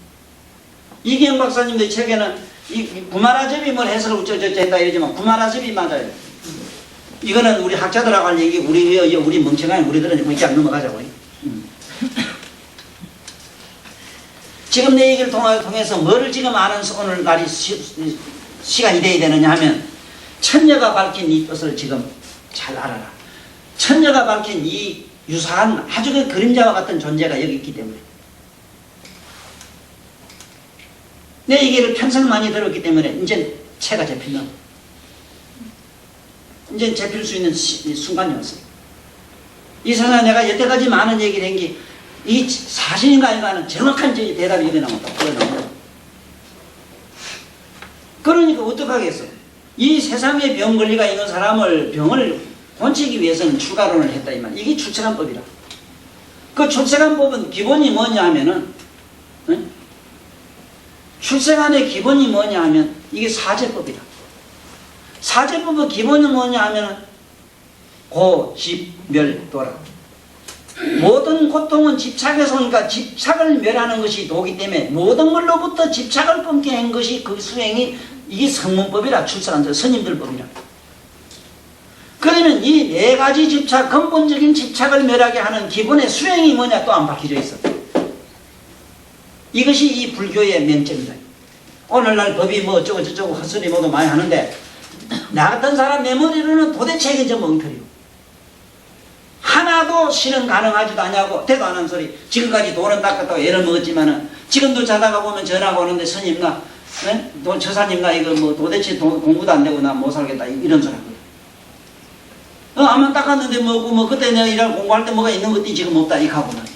이기영 박사님들 책에는 이 구마라접이 뭘 해석을 어쩌저쩌 했다 이러지만 구마라접이 맞아요. 이거는 우리 학자들하고 할 얘기 우리 멍청한 우리들은 그냥 넘어가자고. 지금 내 얘기를 통해서 뭐를 지금 아는 오늘날이 시간이 돼야 되느냐 하면 천녀가 밝힌 이 뜻을 지금 잘 알아라. 천녀가 밝힌 이 유사한 아주 그 그림자와 같은 존재가 여기 있기 때문에 내 얘기를 평생 많이 들었기 때문에 이제 채가 잡힌다. 이제 잡힐 수 있는 순간이 왔어요. 이 세상에 내가 여태까지 많은 얘기를 한 게 이 사실인가 아닌가 하는 정확한 대답이 여기 나온다. 그러니까 어떡하겠어. 이 세상에 병 권리가 있는 사람을 병을 고치기 위해서는 출가론을 했다 이 말. 이게 출세관법이라. 그 출세관법은 기본이 뭐냐 하면은 출세관의 기본이 뭐냐 하면 이게 사제법이다. 사제법의 기본이 뭐냐 하면 고집멸도라. 모든 고통은 집착에서 오니까 집착을 멸하는 것이 도기 때문에 모든 걸로부터 집착을 끊게 한 것이 그 수행이 이게 성문법이라. 출세관 스님들 법이라. 그러면 이 네 가지 집착, 근본적인 집착을 멸하게 하는 기본의 수행이 뭐냐 또 안 밝혀져 있어. 이것이 이 불교의 명점이다. 오늘날 법이 뭐 어쩌고 저쩌고 헛소리 모두 많이 하는데 나 같은 사람 내 머리로는 도대체 이게 좀 엉터리요. 하나도 실현 가능하지도 않냐고 대도 안 하는 소리. 지금까지 돈은 닦았다고 애를 먹었지만은 지금도 자다가 보면 전화가 오는데 스님 나 처사님 나 이거 뭐 도대체 공부도 안 되고 나 못 살겠다 이런 소리 하거든. 암만 닦았는데 뭐 그때 내가 이런 공부할 때 뭐가 있는 것도 지금 없다 이 하고 말이야.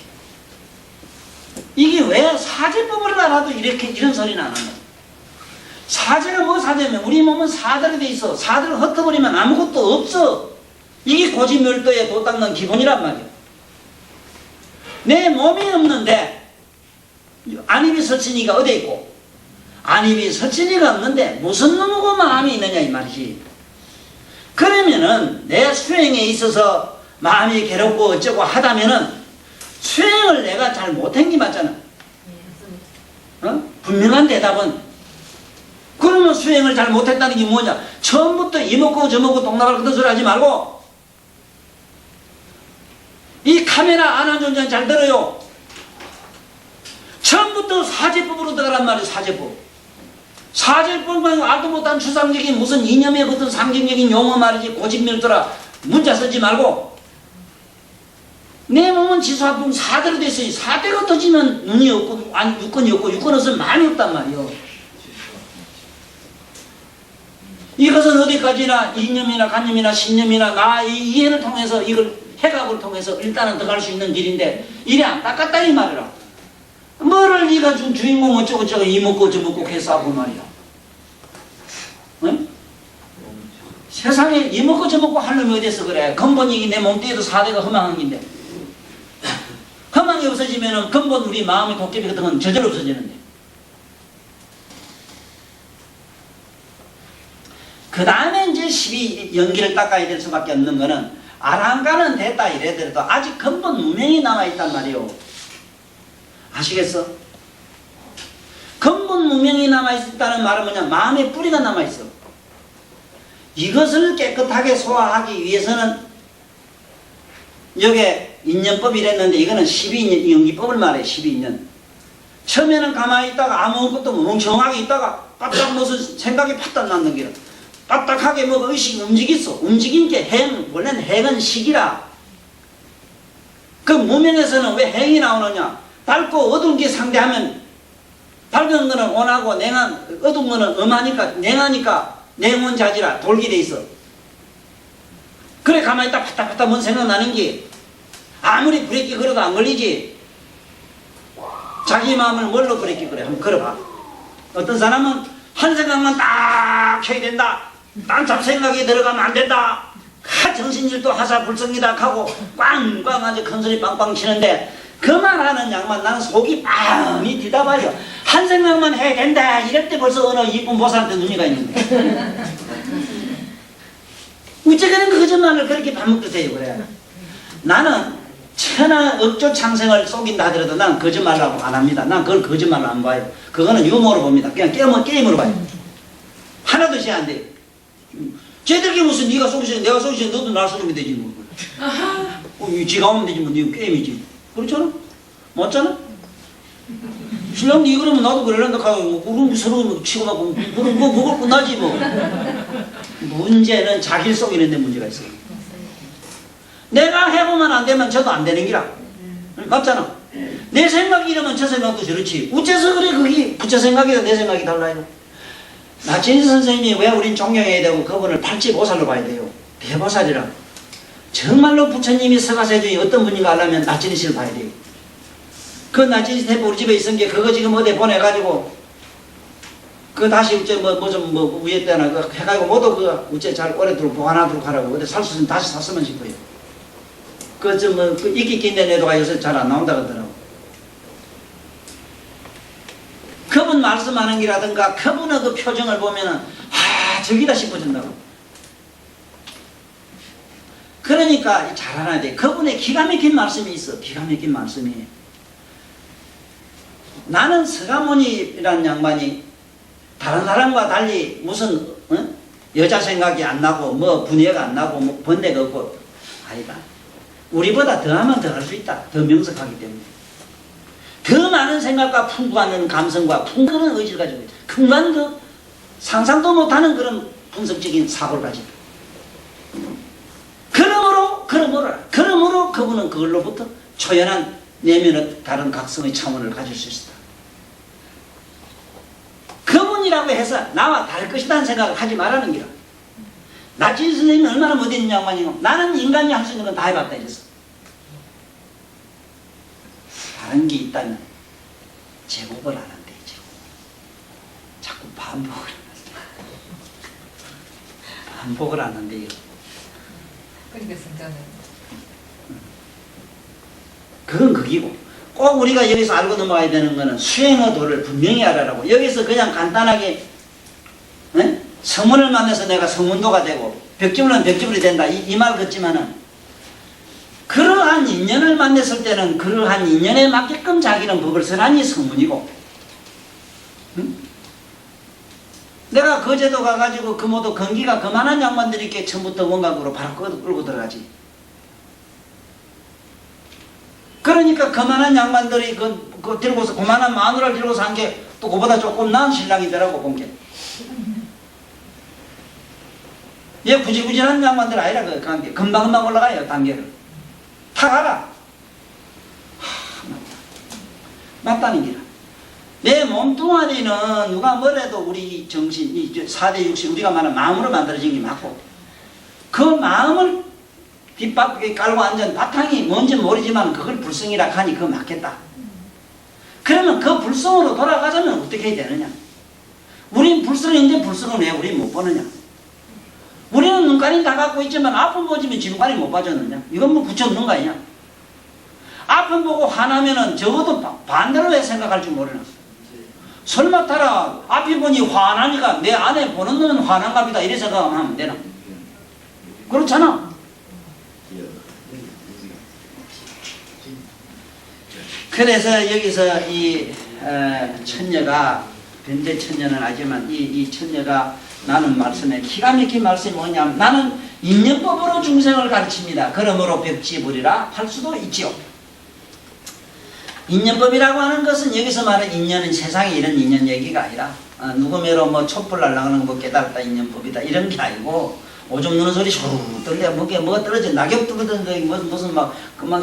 이게 왜 사제법을 알아도 이렇게 이런 소리는 안 한다. 사제가 뭐 사제면 우리 몸은 사대로 돼 있어. 사대로 흩어버리면 아무것도 없어. 이게 고집멸도에 도 닦는 기본이란 말이야. 내 몸이 없는데 안입이 설친이가 어디 있고 안입이 설친이가 없는데 무슨 놈하고 마음이 있느냐 이 말이지. 그러면은 내 수행에 있어서 마음이 괴롭고 어쩌고 하다면은 수행을 내가 잘 못한 게 맞잖아. 분명한 대답은 그러면 수행을 잘 못했다는 게 뭐냐. 처음부터 이먹고 저먹고 똥나발 같은 소리 하지 말고 이 카메라 안 한 존재는 잘 들어요. 처음부터 사제법으로 들어가란 말이에요. 사제법. 사제법만 알도 못한 추상적인 무슨 이념에 붙은 상징적인 용어 말이지 고집멸도라 문자 쓰지 말고 내 몸은 지수화풍 4대로 돼 있어요. 4대가 터지면 눈이 없고, 아니, 육건이 없고, 육건 없으면 마음이 없단 말이요. 이것은 어디까지나 이념이나 관념이나 신념이나 나의 이해를 통해서 이걸 해각을 통해서 일단은 들어갈 수 있는 길인데, 이래 안 닦았다 이 말이라. 뭐를 네가 준 주인공 어쩌고저쩌고 이 먹고 저 먹고 해서 하고 말이야. 응? 세상에 이 먹고 저 먹고 할 놈이 어디서 그래. 근본이 내 몸뚱이도 4대가 허망한 긴데, 허망이 없어지면은 근본 우리 마음의 도깨비 같은 건 절대로 없어지는데, 그 다음에 이제 12 연기를 닦아야 될 수밖에 없는 거는, 아랑가는 됐다 이래더라도 아직 근본 무명이 남아있단 말이요. 아시겠어? 근본 무명이 남아있다는 말은 뭐냐, 마음의 뿌리가 남아있어. 이것을 깨끗하게 소화하기 위해서는, 여기에 인연법이랬는데 이거는 12연기법을 말해. 12년. 처음에는 가만히 있다가 아무것도 멍청하게 있다가 깜짝 무슨 생각이 팍딱 났는 게라. 딱딱하게 뭐 의식이 움직였어. 움직인 게 행, 원래는 행은 식이라. 그 무명에서는 왜 행이 나오느냐? 밝고 어두운 게 상대하면, 밝은 거는 온하고 냉한, 어두운 거는 음하니까, 냉하니까 냉온자지라 돌게 돼 있어. 그래 가만히 있다 파닥파닥 뭔 생각 나는 게, 아무리 브레이크 걸어도 안 걸리지. 자기 마음을 뭘로 브레이크 걸어? 한번 걸어봐. 어떤 사람은 한 생각만 딱 해야 된다. 딴 잡생각이 들어가면 안 된다. 정신질도 하사불성이다 하고 꽝꽝 아주 큰소리 빵빵 치는데, 그만하는 양만 나는 속이 빵이 뒤다 말이야. 한 생각만 해야 된다 이럴 때 벌써 어느 이쁜 보살한테 눈이 가 있는데, 어쨌거나 그 거짓말을 그렇게 반복하세요. 그래. 나는 천하 억조 창생을 속인다 하더라도 난 거짓말라고 안 합니다. 난 그걸 거짓말로 안 봐요. 그거는 유머로 봅니다. 그냥 게임으로 봐요. 하나도 제 안 돼요. 쟤들이 무슨 네가 속이지 내가 속이지 너도 날 속이면 되지 뭐. 지가 오면 되지 뭐. 네 게임이지. 그렇잖아? 맞잖아? 신랑 니 그러면 나도 그러란다 하고 그럼 서로 치고 나고 그럼 뭐 그걸 끝나지 뭐. 문제는 자기를 속이는 데 문제가 있어요. 내가 해보면 안 되면 저도 안 되는 기라. 맞잖아? 내 생각이 이러면 저 생각도 저렇지. 어째서 그래 그게 부처 생각이다 내 생각이 달라요. 나진수 선생님이 왜 우린 존경해야 되고 그분을 팔찌보살로 봐야 돼요. 대보살이라. 정말로 부처님이 서가세 중에 어떤 분인가 하려면 나진수 씨를 봐야 돼요. 그 나진수 대포 우리 집에 있은 게 그거 지금 어디 보내가지고 그 다시 어째 뭐 위에 때나 그 해가지고 모두 그 어째 잘 오래도록 보관하도록 하라고 어디 살 수 있으면 다시 샀으면 싶어요. 그 이끼 낀데 내도가 요새 잘 안 나온다 그러더라고. 그분 말씀하는 기라든가 그분의 그 표정을 보면은 아 저기다 싶어진다고. 그러니까 잘 알아야 돼. 그분의 기가 막힌 말씀이 있어. 기가 막힌 말씀이. 나는 서가모니라는 양반이 다른 사람과 달리 무슨 여자 생각이 안 나고 뭐 분해가 안 나고 뭐 번뇌가 없고 아니다. 우리보다 더하면 더 할 수 있다. 더 명석하기 때문에. 더 많은 생각과 풍부한 감성과 풍부한 의지를 가지고 있다. 큰간 그 상상도 못하는 그런 분석적인 사고를 가지고 그러므로 그분은 그걸로부터 초연한 내면의 다른 각성의 차원을 가질 수 있었다. 그분이라고 해서 나와 다를 것이라는 생각을 하지 말라는 기라. 나진수 선생님은 얼마나 못했는 양반이고 나는 인간이 할 수 있는 건 다 해봤다 이랬어. 다른 게 있다면 제곱을 안 한대. 자꾸 반복을 안 한대요. 그러니까 진짜는 그건 그기고 꼭 우리가 여기서 알고 넘어가야 되는 거는 수행의 도를 분명히 알아라고. 여기서 그냥 간단하게 성문을 만나서 내가 성문도가 되고 벽지물은 벽지물이 된다 이 말 같지만은 그러한 인연을 만났을 때는 그러한 인연에 맞게끔 자기는 법을 선하니 성문이고 내가 거제도 가가지고 금오도 건기가 그만한 양반들이 이렇게 처음부터 원각으로 바로 끌고 들어가지. 그러니까 그만한 양반들이 그 들고서 그만한 마누라를 들고서 한 게 또 그보다 조금 나은 신랑이더라고 본 게. 얘 구질구질한 양반들 아니라 그 관계 금방금방 올라가요 단계를. 다 가라. 맞다는 기라. 내 몸뚱아리는 누가 뭐래도 우리 정신, 이 4대 60 우리가 말하는 마음으로 만들어진 게 맞고, 그 마음을 뒷바퀴에 깔고 앉은 바탕이 뭔지 모르지만 그걸 불성이라 하니 그거 맞겠다. 그러면 그 불성으로 돌아가자면 어떻게 해야 되느냐? 우린 불성인데 불성을 왜 우린 못 보느냐? 우리는 눈가림 다 갖고 있지만 아픔 보지면 지눈가림 못 봐줬느냐? 이건 뭐 붙여놓는 거 아니냐? 아픔 보고 화나면은 적어도 반대로 왜 생각할 줄 모르나? 설마 따라 앞이 보니 화나니까 내 안에 보는 놈은 화난가 보다 이래 생각하면 되나? 그렇잖아. 그래서 여기서 이 천녀가 변대 천녀는 아니지만 이 천녀가 나는 말씀에 기가 막힌 말씀이 뭐냐면 나는 인연법으로 중생을 가르칩니다. 그러므로 벽지부리라 할 수도 있지요. 인연법이라고 하는 것은 여기서 말하는 인연은 세상에 이런 인연 얘기가 아니라 누구매로 뭐 촛불 날라가는 거 깨달았다 인연법이다 이런 게 아니고 오줌 누는 소리 슈르르 떨려 뭐가 떨어져 낙엽 떨어지는데 무슨 막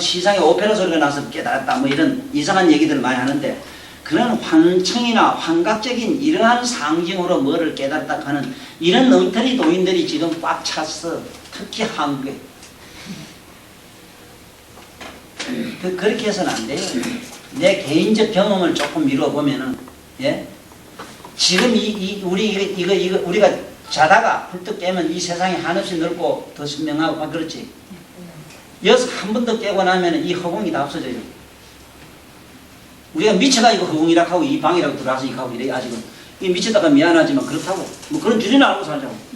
시상에 오페라 소리가 나서 깨달았다 뭐 이런 이상한 얘기들을 많이 하는데 그런 환청이나 환각적인 이러한 상징으로 뭐를 깨달았다 하는 이런 엉터리 도인들이 지금 꽉 찼어. 특히 한국에. 그렇게 해서는 안 돼요. 내 개인적 경험을 조금 미뤄보면은, 예? 지금 우리가 자다가 훌떡 깨면 이 세상이 한없이 넓고 더 선명하고, 그렇지? 여기서 한 번 더 깨고 나면은 이 허공이 다 없어져요. 우리가 미쳐가지고 허공이라고 하고 이 방이라고 들어와서 이거 하고 이래, 아직은. 이 미쳤다가 미안하지만 그렇다고. 뭐 그런 줄이나 알고 살자고.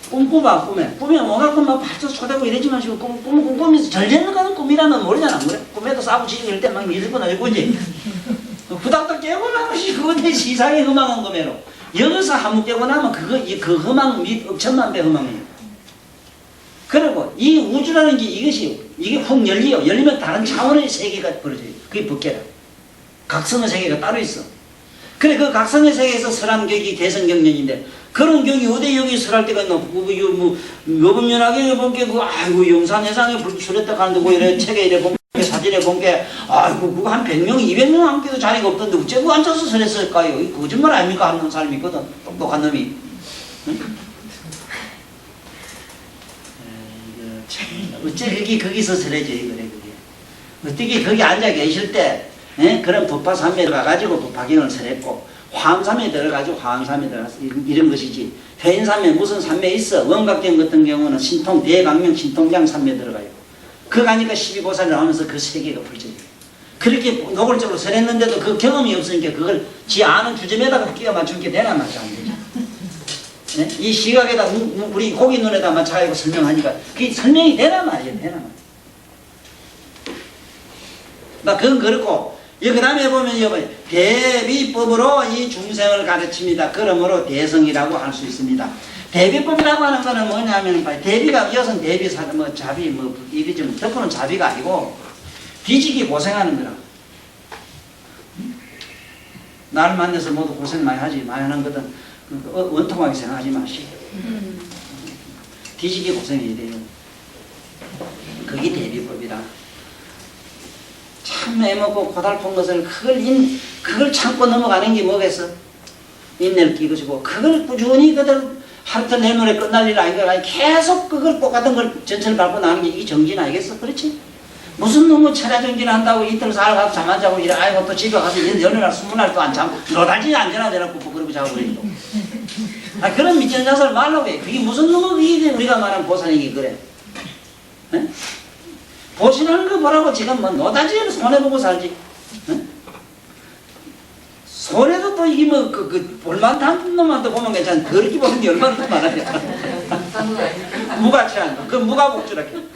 꿈꾸봐, 꿈에 오가고 막 발도 쏟아고 이러지 마시고 꿈꾸면서 전쟁을 가는 꿈이라면 모르잖아. 그래? 꿈에도 싸고 지고 이럴 때막 이러거나 이러지. 후닥닥 깨고 나면 그거 내 시상에 허망한 거매로. 여기서 한번 깨고 나면 그 허망 및 억천만 배 허망이에요. 그리고 이 우주라는 게 이게 훅 열려요. 열리면 다른 차원의 세계가 벌어져요. 그게 법계라. 각성의 세계가 따로 있어. 그래 그 각성의 세계에서 설한격이 대성경련인데 그런 경이 어디 여기 설할 때가 있나? 여분면하게 여본게 아이고 영산해상에 불출했다 가는데 뭐 이래 책에 이래 본게 사진에 본게 아이고 그거 한 100명 200명 함께도 자리가 없던데 어째 그 앉아서 설했을까요? 이 거짓말 아닙니까? 하는 사람이 있거든. 똑똑한 놈이. 응? 어째 거기서 설해져요 그래 그게. 어떻게 거기 앉아 계실 때 그런 법화삼에 들어가가지고 법화경을 설했고 화엄삼에 들어가지고 화엄삼에 들어가서 이런 것이지. 회인삼에 무슨 삼매 있어. 원각경 같은 경우는 신통 대강명 신통장 삼매 들어가요. 그거 가니까 12보살이 나오면서 그 세계가 펼쳐져요. 그렇게 노골적으로 설했는데도 그 경험이 없으니까 그걸 지 아는 주점에다가 끼워 맞출 게 되나 맞지 안 되죠. 네? 이 시각에다 우리 고기 눈에다 맞춰가지고 설명하니까 그게 설명이 되나 말이에요. 되나 말이에요. 그건 그렇고 그 다음에 보면 대비법으로 이 중생을 가르칩니다. 그러므로 대성이라고 할 수 있습니다. 대비법이라고 하는 거는 뭐냐면 대비가 여성 대비사 뭐 자비 뭐 이게 좀 덮어놓은 자비가 아니고 뒤지기 고생하는 거라. 나를 만나서 모두 고생 많이 하지 많이 하는 거든 원통하게 생각하지 마시고 뒤지기 고생해야 돼요. 그게 대비법이라. 참 애먹고 고달픈 것을 그걸 참고 넘어가는 게 뭐겠어? 인내를 끼고지고 그걸 꾸준히 그들 하루도 내 눈에 끝날 일 아니까 계속 그걸 똑같은 걸 전철 밟고 나가는 게 이게 정진 아니겠어? 그렇지? 무슨 놈의 철야 정진을 한다고 이틀 사흘 가서 잠 안 자고 이래 아이고 또 집에 가서 열흘날 20날 또 안 잠 노달지 앉아나 되라고 그러고 자고 그래 또. 그런 미친 자세를 말라고 해. 그게 무슨 놈의 이게 우리가 말하는 보살이기 그래. 네? 보시는 거 보라고 지금 뭐 노다지를 손해보고 살지. 응? 손해도 또 이게 뭐 볼만한 놈한테 보면 괜찮아. 그렇게 보는 게 얼마나 더 많아요. 무가치한 거. 그 무가복주라게.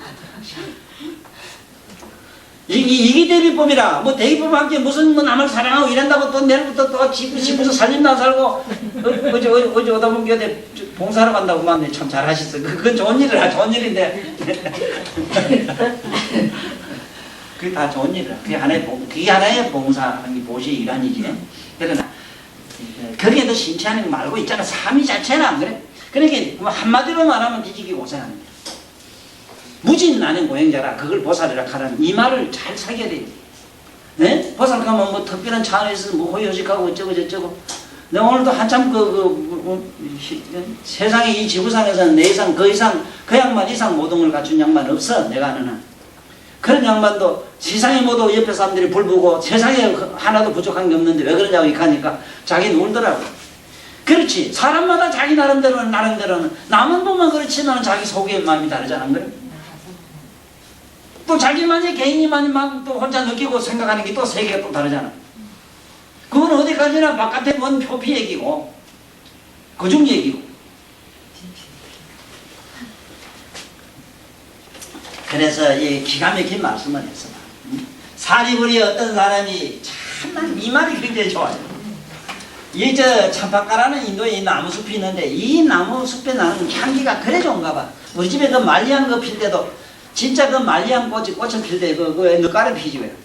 이게 대비법이라. 뭐 대비법 함께 무슨 뭐 남을 사랑하고 이런다고 또 내일부터 또 집에서 살림도 안 살고 어제 오다 보면 어디 봉사하러 간다고 마음에 참 잘하셨어. 그건 좋은 일이라 좋은 일인데. 그게 다 좋은 일이라. 그게 하나의 봉사하는 게 보시 일환이지. 그러나 거기에도 신체하는 거 말고 있잖아. 삶이 자체는 안 그래. 그러니까 한마디로 말하면 뒤지기 고생하는 거야. 무진난행 고행자라 그걸 보살이라 하라는 이 말을 잘 사겨야 돼요. 네? 보살 가면 뭐 특별한 차 안에서 뭐 호의호식하고 어쩌고 저쩌고. 내가 오늘도 한참 세상에 이 지구상에서는 내 이상 그 이상 그 양반 이상 모든 걸 갖춘 양반 없어. 내가 아는 한. 그런 양반도 세상에 모두 옆에 사람들이 불보고 세상에 하나도 부족한 게 없는데 왜 그러냐고 하니까 자기는 울더라고. 그렇지. 사람마다 자기 나름대로는 남은 보면 그렇지만 자기 속의 마음이 다르잖아. 그래? 또 자기만의 개인이만이 막 또 혼자 느끼고 생각하는 게 또 세계가 또 다르잖아. 그건 어디까지나 바깥에 뭔 표피 얘기고 그중 얘기고. 그래서 이 기가 막힌 말씀을 했어. 사리불이 어떤 사람이 참난 이 말이 굉장히 좋아요. 이 저 참박가라는 인도에 이 나무숲이 있는데 이 나무숲에 나는 향기가 그래 좋은가 봐. 우리 집에 그 말리안 거 필 때도 진짜 그 말리안 꽃을 필 때 그 늦가래 피지 왜?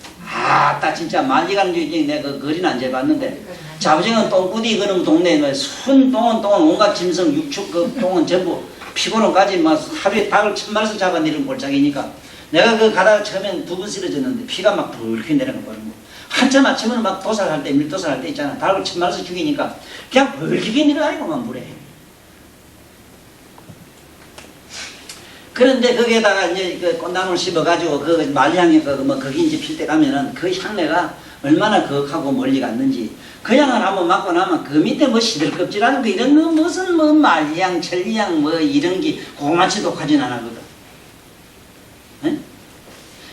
딱 진짜 말리 가는 중에 내가 그 거리는 안 재봤는데 자부정은 똥꾸디 그런 동네에 순 똥은 온갖 짐승 육축 그 똥은 전부 피고는까지 막 하루에 닭을 1000마리씩 잡아내는 골짜기니까 내가 그 가다가 처음엔 2번 쓰러졌는데 피가 막 불렇게 내려가 버린 거. 한참 아침에는 막 도살할 때 밀도살할 때 있잖아. 닭을 1000마리씩 죽이니까 그냥 벌게 내려가고만 물에. 그런데 거기에다가 이제 그 꽃나무를 씹어가지고 그 말리향에 거기 이제 필 때 가면은 그 향내가 얼마나 거하고 멀리 갔는지 그 향을 한번 맡고 나면 그 밑에 뭐 시들껍질하는 거 이런 거 무슨 뭐 말리향, 천리향 뭐 이런 게 고마치 독하진 않았거든. 네?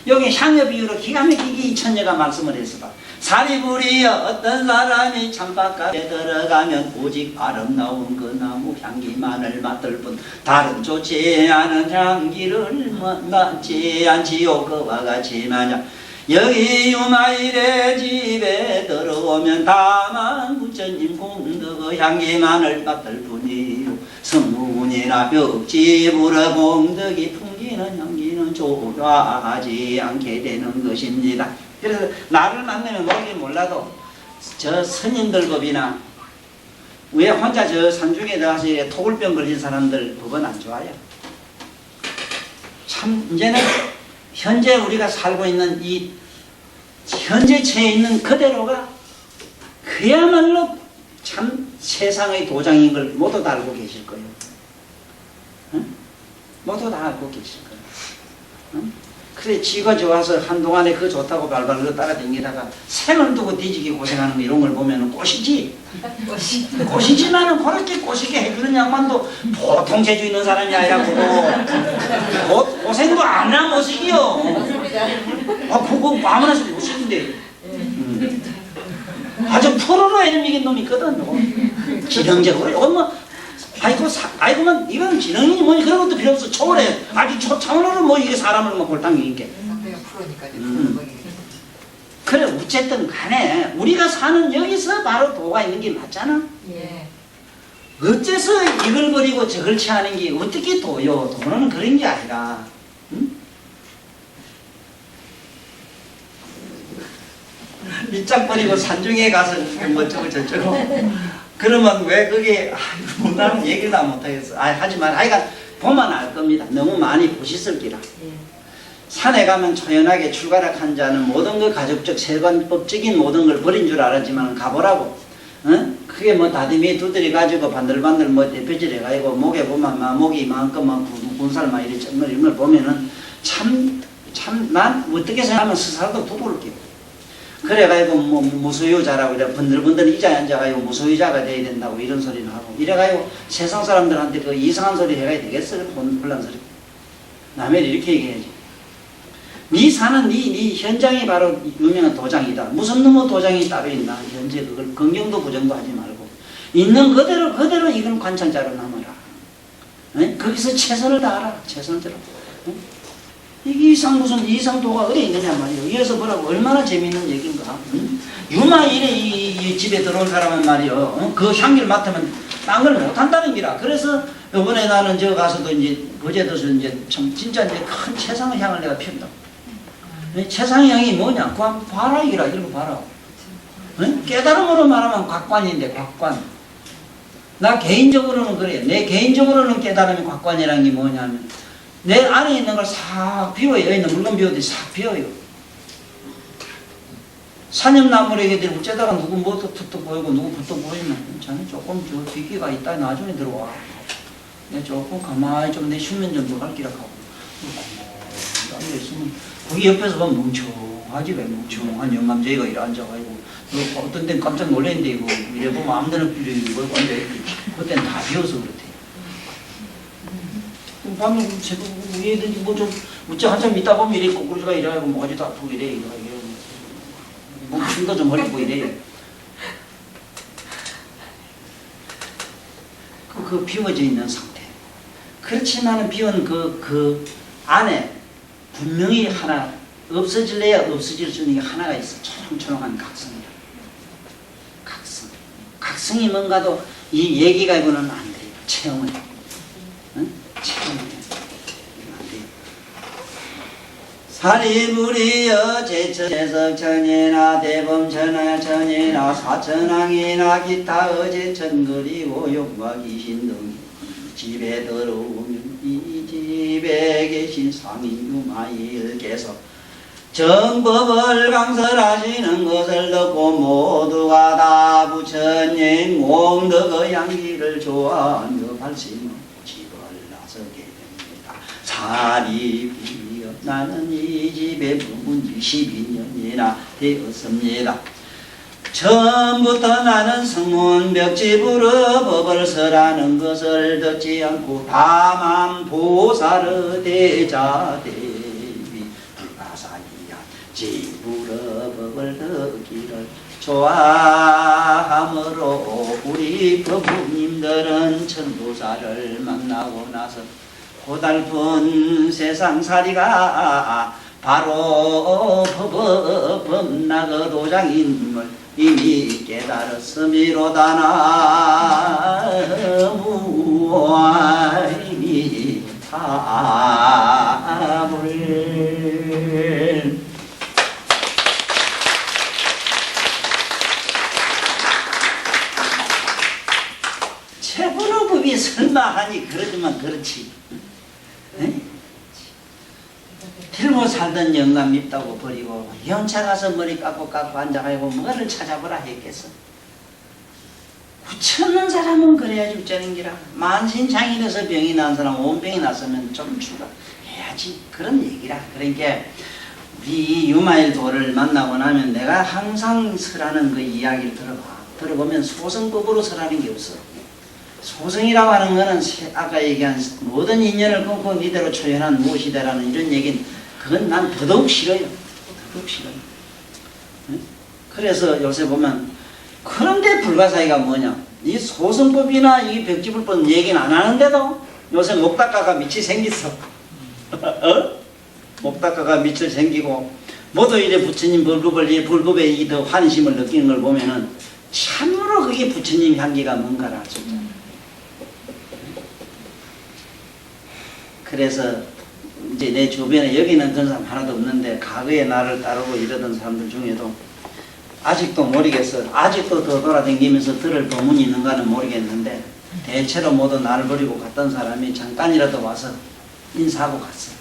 여기 향의 비유로 기가 막히게 이 천녀가 말씀을 했어. 사리불이여 어떤 사람이 창밖에 들어가면 오직 아름다운 그 나무 향기만을 맡을 뿐 다른 좋지 않은 향기를 맡지 않지요. 그와 같이 마냥 여기 유마일의 집에 들어오면 다만 부처님 공덕 그 향기만을 맡을 뿐이요. 성문이나 벽지부러 공덕이 풍기는 향기는 좋아하지 않게 되는 것입니다. 그래서 나를 만나면 모르긴 몰라도 저 스님들급이나 왜 혼자 저 산중에 들어가서 토굴병 걸린 사람들 그건 안 좋아요. 참 이제는 현재 우리가 살고 있는 이 현재 처해 있는 그대로가 그야말로 참 세상의 도장인 걸 모두 다 알고 계실 거예요. 응? 모두 다 알고 계실 거예요. 응? 그래 지가 좋아서 한동안에 그 좋다고 발발 그 따라다니다가 생을 두고 뒤지게 고생하는 거 이런 걸 보면 꽃이지. 꽃이지만은 그렇게 꽃이게 해주는 양반도 보통 재주 있는 사람이 아니라고 고생도 안 한 모습이요. 그거 아무나 모습인데 아주 프로로 이런 놈이 있거든. 지능적으로 아이고만 이건 지능이 뭐니 그런 것도 필요 없어. 초월해. 아주 초차원으로 뭐 이게 사람을 뭐 골탕이 있게. 상대가 프로니까 그래 어쨌든 간에 우리가 사는 여기서 바로 도가 있는 게 맞잖아. 예. 어째서 이걸 버리고 저걸 취하는 게 어떻게 도요? 도는 그런 게 아니라. 응? 밑장 버리고 산중에 가서 뭐 저쩌고 그러면 왜 그게 나는 얘기를 다 못하겠어. 하지만 하여간 보면 알 겁니다. 너무 많이 보셨을 기라. 산에 가면 초연하게 출가락한 자는 모든 그 가족적 세관법적인 모든 걸 버린 줄 알았지만 가보라고. 그게 뭐 다듬이 두드려 가지고 반들반들 뭐 대표질 해가지고 목에 보면 막 목이 이만큼 막 군살 막 이래 ጨ물 이런 걸 보면은 참 난 어떻게 생각하면 스스로도 부끄럽게. 그래가지고 뭐 무소유자라고 이래 번들번들 의자에 앉아가지고 무소유자가 돼야 된다고 이런 소리를 하고 이래가지고 세상 사람들한테 그 이상한 소리 해가야 되겠어? 혼란 소리. 남의 이렇게 얘기해야지. 네 사는 네 현장이 바로 유명한 도장이다. 무슨 놈의 도장이 따로 있나? 현재 그걸 긍정도 부정도 하지 말고 있는 그대로 이건 관찰자로 남아라. 네? 거기서 최선을 다하라. 최선을 다하라. 네? 이게 무슨 이상도가 어디 있느냐 말이에요. 이래서 뭐라고 얼마나 재미있는 얘기인가. 응? 유마일에 이 집에 들어온 사람은 말이요. 그 향기를 맡으면 딴 걸 못한다는 기라. 그래서 이번에 나는 저 가서도 이제 거제도서 이제 참 진짜 이제 큰 최상의 향을 내가 피운다. 최상의 향이 뭐냐? 그 한번 봐라 이라 이런 거 봐라. 응? 깨달음으로 말하면 곽관인데 곽관. 나 개인적으로는 그래. 내 개인적으로는 깨달음이 곽관이라는 게 뭐냐면 내 안에 있는 걸 싹 비워요. 여기 있는 물건 비워도 싹 비워요. 산염나무에게 어쩌다가 누구 뭐도 툭툭 보이고 누구 붙어 보이면 자네 조금 저 비기가 있다 나중에 들어와. 내 조금 가만히 좀 내 수면 좀 더 갈 기라 하고 가만히 있으면 거기 옆에서 보면 멍청하지 왜 멍청한 영감쟁이가 이래 앉아가지고 어떤 데는 깜짝 놀랐는데 이거 이래 보면 아무데나 이거 앉아있지. 그때는 다 비워서 그렇대. 밤에 새벽 얘들이 뭐좀 우짜 한참 있다 보면 이래 꼬꾸리가 이래가지고 뭐가지도 아프고 이래 이래 몸춤도 좀 흘리고 이래요. 그 비워져 있는 상태. 그렇지만은 비운 그 안에 분명히 하나 없어질래야 없어질 수 있는 게 하나가 있어. 초롱초롱한 각성이라. 각성. 각성이 뭔가도 이 얘기 가지고는 안 돼요. 체험을. 응? 체험을. 안 돼요. 사리부리여 제천해석천이나 대범천하천이나 사천왕이나 기타 어제천 그리고 용과 귀신 등이 집에 들어오면 이 집에 계신 상인유마일께서 정법을 강설하시는 것을 듣고 모두가 다 부처님 옹덕의 양기를 좋아하며 발심하고 집을 나서게 됩니다. 사리부리여 나는 이 집에 묵은 지 12년이나 되었습니다. 처음부터 나는 성문벽집으로 법을 설하는 것을 듣지 않고 다만 보살의 대자대비 불가사이야 집으로 법을 듣기를 좋아하므로 우리 법부님들은 천도사를 만나고 나서 고달픈 세상살이가 바로 법나그 도장임을 이미 깨달았음이로다. 나무아미타불. 최고로 법이 설마하니 그러지만 그렇지. 들고 살던 영감 밉다고 버리고 연차 가서 머리 깎고 앉아가지고 뭐를 찾아보라 했겠어. 구천는 사람은 그래야 죽자는 기라. 만신창이라서 병이 난 사람 온병이 났으면 좀 죽어 해야지 그런 얘기라. 그러니까 우리 유마일 도를 만나고 나면 내가 항상 설하는 그 이야기를 들어보면 소승법으로 설하는 게 없어. 소승이라고 하는 거는 아까 얘기한 모든 인연을 끊고 니대로 초연한 무엇이다라는 이런 얘기는 그건 난 더더욱 싫어요. 더더욱 싫어요. 그래서 요새 보면 그런데 불가사의가 뭐냐? 이 소승법이나 이 벽지불법 얘기는 안 하는데도 요새 목닦아가 밑이 생겼어. 목닦아가 밑을 생기고 모두 이래 부처님 불법에 이 더 환심을 느끼는 걸 보면은 참으로 그게 부처님 향기가 뭔가라 진짜. 그래서 이제 내 주변에 여기는 그런 사람 하나도 없는데 과거에 나를 따르고 이러던 사람들 중에도 아직도 모르겠어. 아직도 더 돌아다니면서 들을 법문이 있는가는 모르겠는데 대체로 모두 나를 버리고 갔던 사람이 잠깐이라도 와서 인사하고 갔어.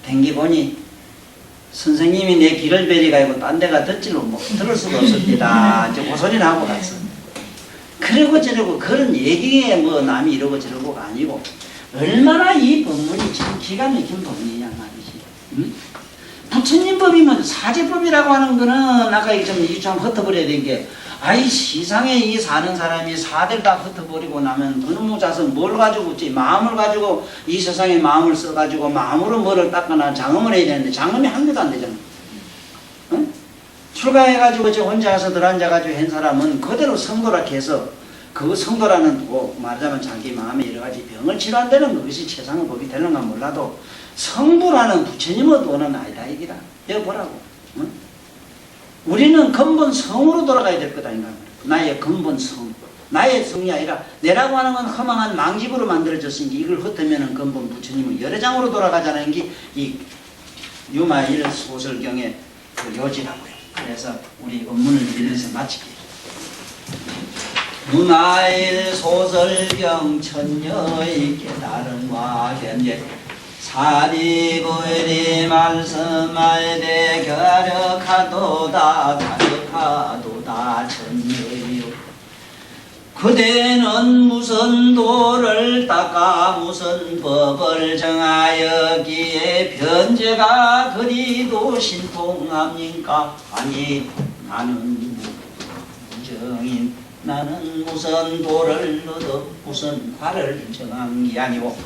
댕기보니 선생님이 내 길을 베리가지고 딴 데가 듣지를 들을 수가 없습니다. 이제 그 소리를 하고 갔어. 그러고 저러고 그런 얘기에 뭐 남이 이러고 저러고가 아니고 얼마나 이 법문이 참 기가 막힌 법문이냐 말이지. 응? 부처님 법이면 사제법이라고 하는 거는 아까 좀 흩어버려야 된 게 아이 세상에 이 사는 사람이 사대를 다 흩어버리고 나면 그놈의 자석 뭘 가지고 있지? 마음을 가지고 이 세상에 마음을 써가지고 마음으로 뭐를 닦거나 장엄을 해야 되는데 장엄이 한 개도 안 되잖아. 응? 출가해가지고 저 혼자 가서 들어앉아가지고 한 사람은 그대로 성도라 해서 그 성도라는 거 말하자면 자기 마음에 여러 가지 병을 치료한다는 것이 최상의 법이 되는가 몰라도 성부라는 부처님의 도는 아니다 이기라. 여보라고. 응? 우리는 근본 성으로 돌아가야 될 거다. 나의 근본 성. 나의 성이 아니라 내라고 하는 건 허망한 망집으로 만들어졌으니 이걸 흩으면 근본 부처님은 여러 장으로 돌아가자는 게 이 유마일 소설경의 그 요지라고요. 그래서 우리 업문을 빌려서 마칠게요. 유마일 소설경 천녀의 깨달음과 견제 사리불이 말씀말되 갸력하도다 가력하도다 전여유 그대는 무슨 도를 닦아 무슨 법을 정하여기에 변제가 그리도 신통합니까? 아니 나는 무정인 나는 무슨 도를 얻어 무슨 화를 정한 게 아니고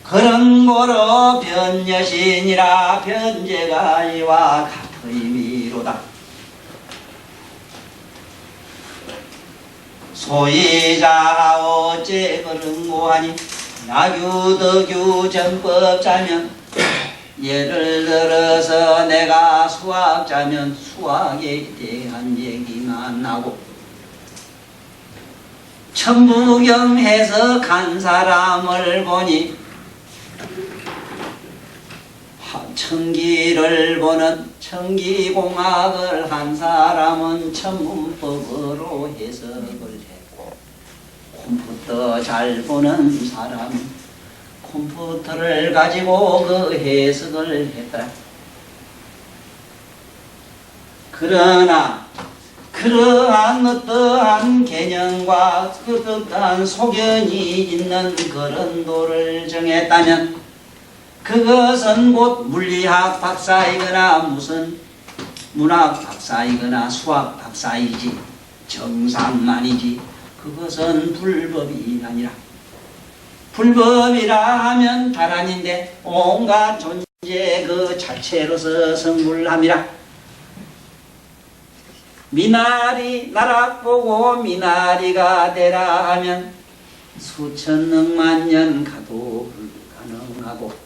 그런 고로 변여신이라 변제가 이와 같으미로다. 소이자 어째 그런 고하니 나규덕유 정법자면 예를 들어서 내가 수학자면 수학에 대한 얘기만 하고 천부경 해석한 사람을 보니 천기를 보는 천기공학을 한 사람은 천문법으로 해석을 했고 컴퓨터 잘 보는 사람은 컴퓨터를 가지고 그 해석을 했다. 그러나 그러한 어떠한 개념과 어떠한 소견이 있는 그런 도를 정했다면 그것은 곧 물리학 박사이거나 무슨 문학 박사이거나 수학 박사이지 정상만이지 그것은 불법이 아니라 불법이라 하면 다란인데 온갖 존재 그 자체로서 성불함이라 미나리 나락 보고 미나리가 되라 하면 수천억만 년 가도 불가능하고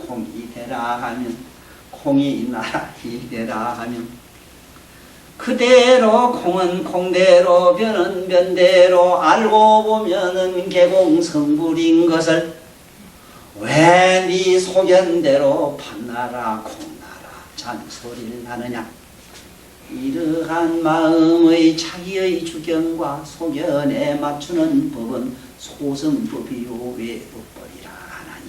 콩이 되라 하면 콩이 나락이 되라 하면 그대로 콩은 콩대로 변은 변대로 알고 보면은 개공성불인 것을 왜 네 소견대로 판나라 콩나라 잔소리를 하느냐. 이러한 마음의 자기의 주견과 소견에 맞추는 법은 소승법이요 외법법이라 하나니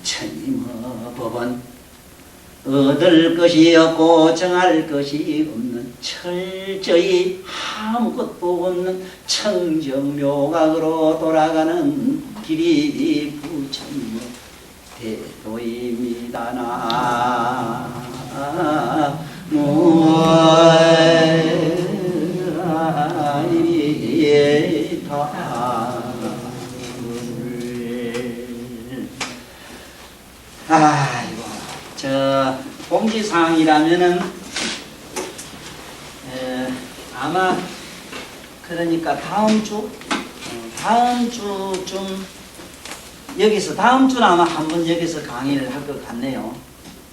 부처님의 법은 얻을 것이 없고 정할 것이 없는 철저히 아무것도 없는 청정묘각으로 돌아가는 길이 부처님의 대도입니다. 아이고, 저 공지사항이라면은 아마 그러니까 다음 주쯤 여기서 다음 주는 아마 한번 여기서 강의를 할 것 같네요.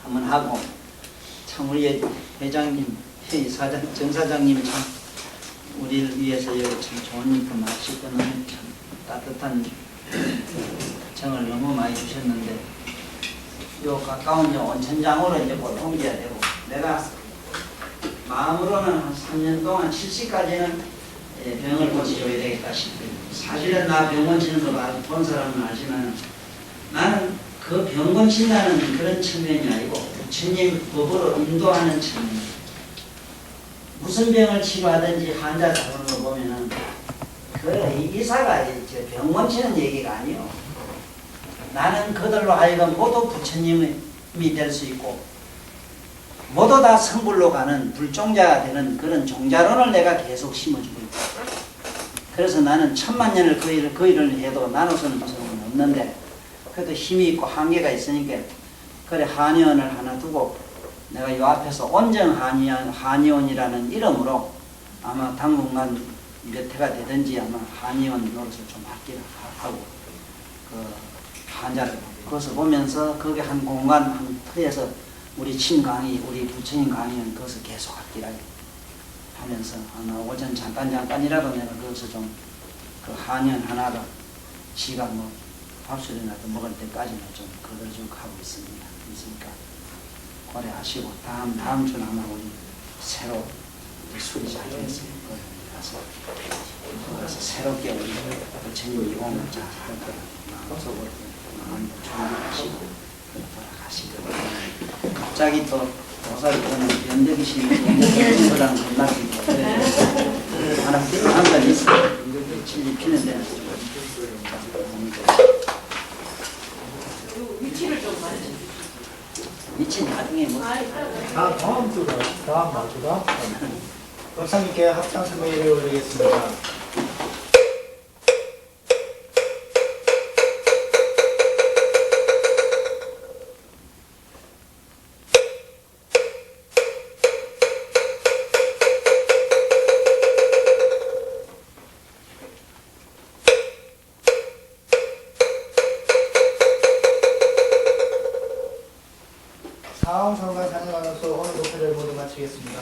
한번 하고 참 우리 회장님, 정 사장님 참 우리를 위해서 여기 참 좋은 일도 마시고 참 따뜻한 정을 너무 많이 주셨는데 요 가까운 온천장으로 이제 곧 옮겨야 되고 내가 마음으로는 한 3년 동안 70까지는 병을 고쳐줘야 되겠다 싶어요. 사실은 나 병원 치는 거 본 사람은 알지만 나는 그 병 고친다는 그런 측면이 아니고 부처님 법으로 인도하는 측면. 무슨 병을 치료하든지 환자 잡는 거 보면은 그 의사가 병 고치는 얘기가 아니요. 나는 그들로 하여금 모두 부처님이 될 수 있고 모두 다 성불로 가는 불종자가 되는 그런 종자론을 내가 계속 심어주고 있다. 그래서 나는 1000만년을 그 일을 해도 나눠서는 무슨 없는데 그래도 힘이 있고 한계가 있으니까 그래 한의원을 하나 두고 내가 요 앞에서 온정한의원이라는 이름으로 아마 당분간 몇 해가 되든지 아마 한의원 노릇을 좀 하고 그 환자를 거기서 보면서 거기 한 공간 한 터에서 우리 침 강의, 우리 부처님 강의는 거기서 계속 하기라 하면서 아마 오전 잠깐이라도 내가 거기서 좀 그 한의원 하나가 지가 뭐 밥술이라도 먹을 때까지는 좀 그걸 좀 하고 있습니다. 있으니까 고려하시고 다음 주는 아마 우리 새로 술이 잘 됐어요. 그래서 새롭게 우리 부처님 이공을 잘 할 거라 마음속으로 마음 준비하시고 돌아가시거든요. 갑자기 또 보살이 또는 연대기심이 연대기심보다는 겁나기도 하나 필요한 건 있어요. 이렇게 진리 피는데 위치를 좀 말해주세요. 미친 나중에 뭐 다음 주가 다음 말주가 법상님께 합장 선배를 올리겠습니다. 사홍 성가 사녀가로서 오늘 목표를 모두 마치겠습니다.